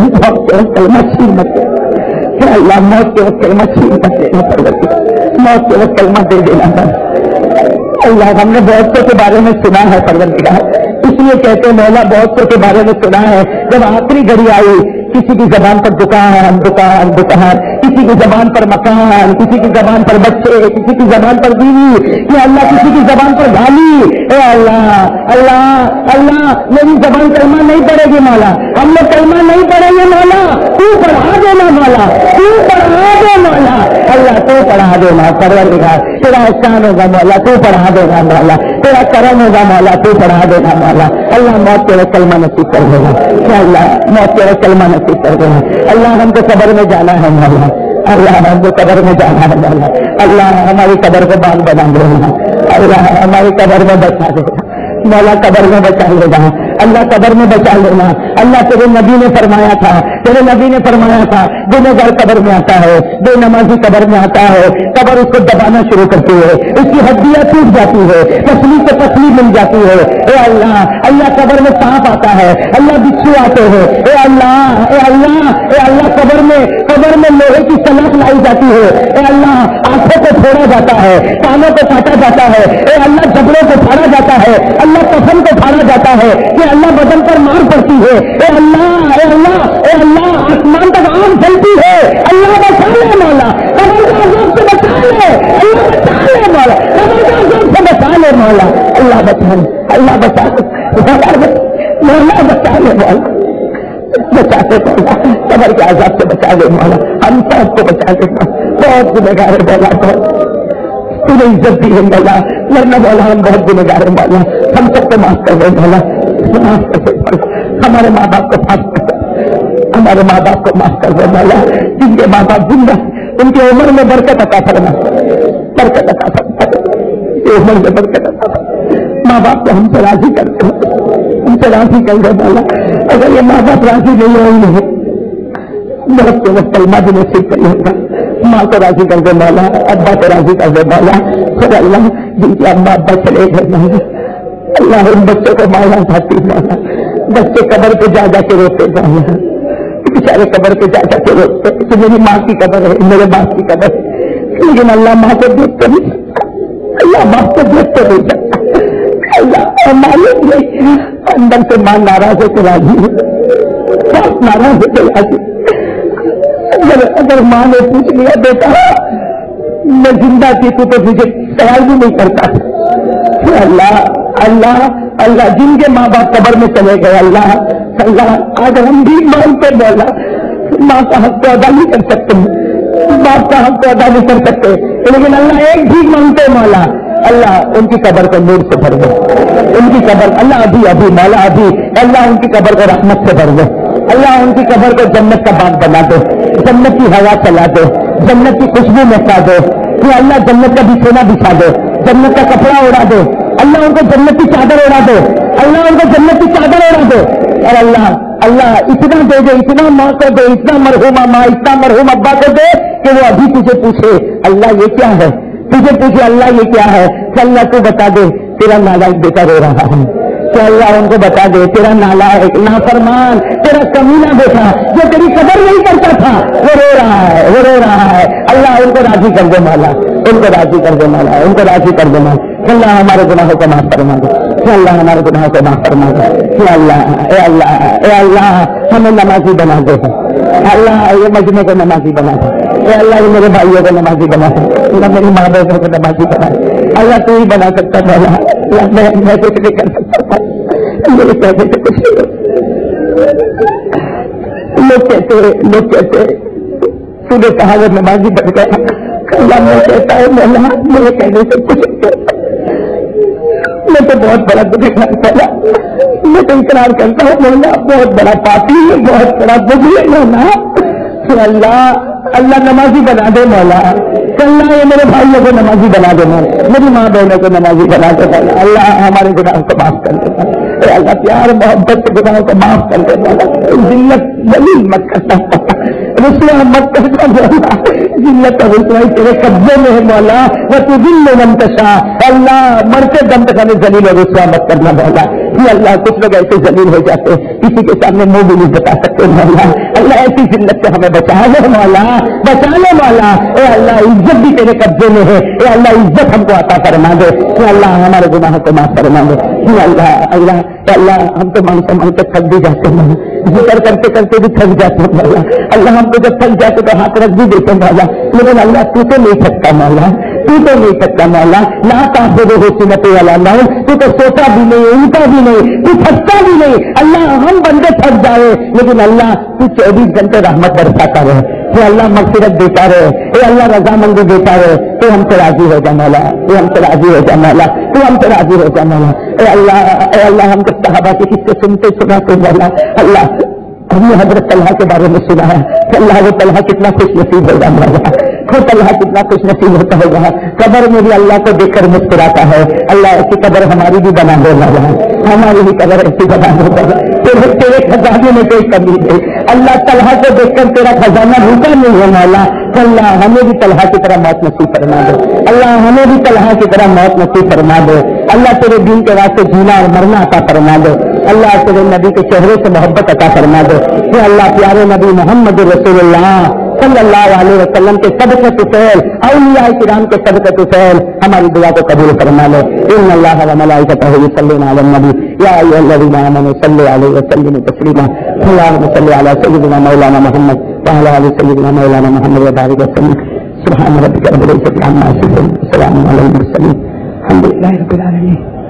موت کے وقت کلمہ چھین مت. اللہ موت کے وقت کلمہ چھین مت دینا پروردگار، موت کے وقت کلمہ دے دینا. اللہ ہم نے بہت سے کے بارے میں سنا ہے پروردگار، اس لیے کہتے ہیں مولا بہت سے کے بارے میں سنا ہے. جب آخری گھڑی آئی کسی کی زبان پر دکان دکان دکان، کسی کی زبان پر مکان، کسی کی زبان پر بچے، کسی کی زبان پر بیوی، یا اللہ کسی کی زبان پر گالی. اے اللہ اللہ اللہ میری زبان کلمہ نہیں پڑے گی مولا، ہم لوگ کلمہ نہیں پڑھیں گے مولا. تو پڑھا دینا مولا، تو پڑھا دے مولا. اللہ تو پڑھا دینا پروردگار. تیرا احسان ہوگا مولا، تو پڑھا دینا مولا. تیرا کرم ہوگا مولا، تو پڑھا دینا مولا. اللہ موت تیرے کلمہ نصیب کر دینا. اللہ موت تیرے کلمہ نصیب کر دینا. اللہ ہم کو قبر میں جانا ہے مولا، اللہ ہم کو قبر میں جانا ہے مولا. اللہ ہماری قبر کو باغ بنا دینا. اللہ ہماری قبر میں بچا دینا مولا، قبر میں بچا لینا. اللہ قبر میں بچا لینا. اللہ تیرے نبی نے فرمایا تھا، تیرے نبی نے فرمایا تھا گنہگار قبر میں آتا ہے، بے نمازی قبر میں آتا ہے، قبر اس کو دبانا شروع کرتی ہے، اس کی ہڈیاں ٹوٹ جاتی ہے، پسلی سے پسلی مل جاتی ہے. اے اللہ اللہ قبر میں سانپ آتا ہے، اللہ بچھو آتے ہیں. اے اللہ اے اللہ اے اللہ قبر میں لوہے کی سلاخ لائی جاتی ہے. اے اللہ آنکھوں کو پھوڑا جاتا ہے، کانوں کو کاٹا جاتا ہے. اے اللہ جبڑوں کو پھاڑا جاتا ہے، اللہ کفن کو پھاڑا جاتا ہے. کہ اللہ بدن پر مار پڑتی ہے. اے اللہ اے اللہ اے اللہ آسمان تک آگ جلتی ہے. اللہ بچا لے مولا، قبر کے عذاب سے بچا لے. اللہ بچا لے مولا، قبر کے عذاب سے بچا لے مولا. اللہ بچا لے، اللہ بچا لے مولا، بچا لے مولا، بچا لے مولا، قبر کے عذاب سے بچا لے مولا. ہم سب کو بچا لے مولا. بہت گنہگار ہے مولا، تو نے عزت دی ہے مولا، ورنہ مولا ہم بہت گنہگار ہیں مولا. ہم سب کو معاف کر دے مولا، معاف کر دے مولا. ہمارے ماں باپ کو معاف کر دے، ہمارے ماں باپ کو معاف کر دے مولا. جن کے ماں باپ زندہ ان کی عمر میں برکت عطا فرما، برکت عطا فرما، عمر میں برکت عطا فرما. ماں باپ کو ہم سے راضی کر دے، ہم سے راضی کر دے مولا. اگر یہ ماں باپ راضی نہیں ہوئے موت کے وقت کلمہ بھی نصیب کریے گا، ماں کو راضی کر دے مولا, ابا کو راضی کر دے مولا. خدا اللہ جن کے ابا ابا چلے گئے مولا, اللہ ان بچوں کو مولا اٹھاتی مولا. بچے قبر پہ جا جا کے روتے مولا, بیچارے قبر پہ جا جا کے روتے کہ میری ماں کی قبر ہے, میرے باپ کی قبر ہے, لیکن اللہ ماں کو دیکھ کر نہیں سکتا, اللہ باپ کو دیکھ کر نہیں سکتا. اللہ معلوم نہیں اندر سے ماں ناراض ہے تو راضی ہے, باپ ناراض ہے تو راضی. اگر ماں نے پوچھ لیا بیٹا میں زندہ تھی تو مجھے سوال بھی نہیں کرتا. اللہ اللہ اللہ جن کے ماں باپ قبر میں چلے گئے اللہ اللہ آج ہم بھی مانتے مولا, ماں کا حق تو ادا نہیں کر سکتے, باپ کا حق تو ادا نہیں کر سکتے, لیکن اللہ ایک بھی مانگتے مولا, اللہ ان کی قبر کو نور سے بھر دے, ان کی قبر اللہ ابھی ابھی مولا ابھی اللہ ان کی قبر کو رحمت سے بھر دے, اللہ ان کی قبر کو جنت کا باغ بنا دے, جنت کی ہوا چلا دے, جنت کی خوشبو مسا دے, یا اللہ جنت کا بچھونا بچھا دے, جنت کا کپڑا اڑا دے, اللہ ان کو جنت کی چادر اڑا دے, اللہ ان کو جنت کی چادر اڑا دے. اور اللہ اللہ اتنا دے دے, اتنا ماں کو دے, اتنا مرحوم ماں, اتنا مرحوم ابا کو دے کہ وہ ابھی تجھے پوچھے اللہ یہ کیا ہے, تجھے پوچھے اللہ یہ کیا ہے, کہ اللہ تو بتا دے تیرا نالائق بیٹا رو رہا ہے, کہ اللہ ان کو بتا دے تیرا نالائق نافرمان تیرا کمینہ بیٹا جو تیری قدر نہیں کرتا تھا وہ رو رہا ہے, وہ رو رہا ہے. اللہ ان کو راضی کر دے مولا, ان کو راضی کر دے مولا, ان کو راضی کر دے مولا. اللہ ہمارے گناہوں کو معاف فرما دے, اللہ ہمارے گناہوں کو معاف فرما دے. اللہ اے اللہ اے اللہ ہمیں نمازی بنا دے, اللہ یہ مجمع کو نمازی بنا دے, اے اللہ یہ میرے بھائیوں کو نمازی بنا دے, اللہ میری ماں بہنوں کو نمازی بنا دے. اللہ تو ہی بنا سکتا ہے مولا, میں کچھ نہیں کر سکتا, میرے کہنے سے کچھ نہیں. لوگ کہتے تو نے کہا وہ نمازی بن گیا, اللہ میں کہتا ہے مولا میرے کہنے سے کچھ نہیں کرتا, میں تو بہت بڑا گنہگار پہلا, میں تو اقرار کرتا ہوں مولا بہت بڑا پاپی ہے, بہت بڑا بزرگ ہے مولا. اللہ اللہ نمازی بنا دے مولا, اللہ یہ میرے بھائیوں کو نمازی بنا دے مولا, میری ماں بہنوں کو نمازی بنا دے مولا. اللہ ہمارے گناہوں کو معاف کر دے مولا, اللہ پیار محبت کے گناہوں کو معاف کر دے مولا. ذلت ذلیل مت کرتا, رسوا مت کرتا مولا, ذلت اور رسوائی تیرے قبضے میں ہے مولا. وتذل من تشاء, اللہ مرتے دم تک ہمیں ذلیل اور رسوا مت کرنا مولا. یہ اللہ کچھ لوگ ایسے ذلیل ہو جاتے کسی کے سامنے منہ بھی نہیں بتا سکتے مولا. اللہ ایسی ذلت سے ہمیں بچا لے مولا, بچا لے مولا. اے اللہ عزت بھی تیرے قبضے میں ہے, اے اللہ عزت ہم کو عطا فرما دے, اے اللہ ہمارے گناہوں کو معاف فرما دے. اے اللہ اللہ اے اللہ ہم تو مانگتے تھک بھی جاتے ہیں, ذکر کرتے کرتے بھی تھک جاتے ہیں مولا. اللہ ہم کو جب تھک جاتے تو ہاتھ رکھ بھی دیتے مولا, لیکن اللہ تو نہیں تھکتا مولا, تو نہیں سکتا مولا. لا تاخذہ سنۃ ولا نوم, تو سوتا بھی نہیں, اٹھتا بھی نہیں, تو تھکتا بھی نہیں. اللہ ہم بندے تھک جائے لیکن اللہ تو 24 گھنٹے رحمت برساتا رہے, تو اللہ مغفرت دیتا رہے, اے اللہ رضامندی دیتا رہے. تو ہم سے راضی ہو جا مولا, تو ہم سے راضی ہو جا مولا, تو ہم سے راضی ہو جا مولا. اے اللہ ہم کو صحابہ کے قصے سنتے مولا. اللہ ہم نے حضرت طلحہ کے بارے میں سنا ہے کہ اللہ وہ طلحہ کتنا خوش نصیب ہوگا مولا, وہ طلحہ کتنا خوش نصیب ہوتا ہوگا. قبر میں بھی اللہ کو دیکھ کر مسکراتا ہے. اللہ ایسی قبر ہماری بھی بنا دے مولا, ہماری بھی قبر ایسی بنا دے مولا. تیرے خزانے میں کوئی کمی نہیں. اللہ طلحہ کو دیکھ کر تیرا خزانہ بھوکا نہیں ہے مولا. اللہ ہمیں بھی طلحہ کی طرح موت نصیب فرما دے, اللہ ہمیں بھی طلحہ کی طرح موت نصیب فرما دے. اللہ تیرے دین کے واسطے جینا اور مرنا عطا فرما دے. اللہ تیرے نبی کے چہرے سے محبت عطا فرما دے. کہ اللہ پیارے نبی محمد رسول اللہ صلی اللہ علیہ وسلم کے صدقۃ فعل, اولیاء کرام کے صدقۃ فعل ہماری دعا کو قبول فرما لے. ان اللہ و ملائکتہ یصلون علی النبی یا ایھا الذین آمنوا صلوا علیہ وسلموا تسلیما. اللهم صل علی سیدنا مولانا محمد وعلى آل سيدنا مولانا محمد وبارك وسلم. سبحان ربك رب العزة عما يصفون, وسلام على المرسلين, الحمد لله رب العالمين.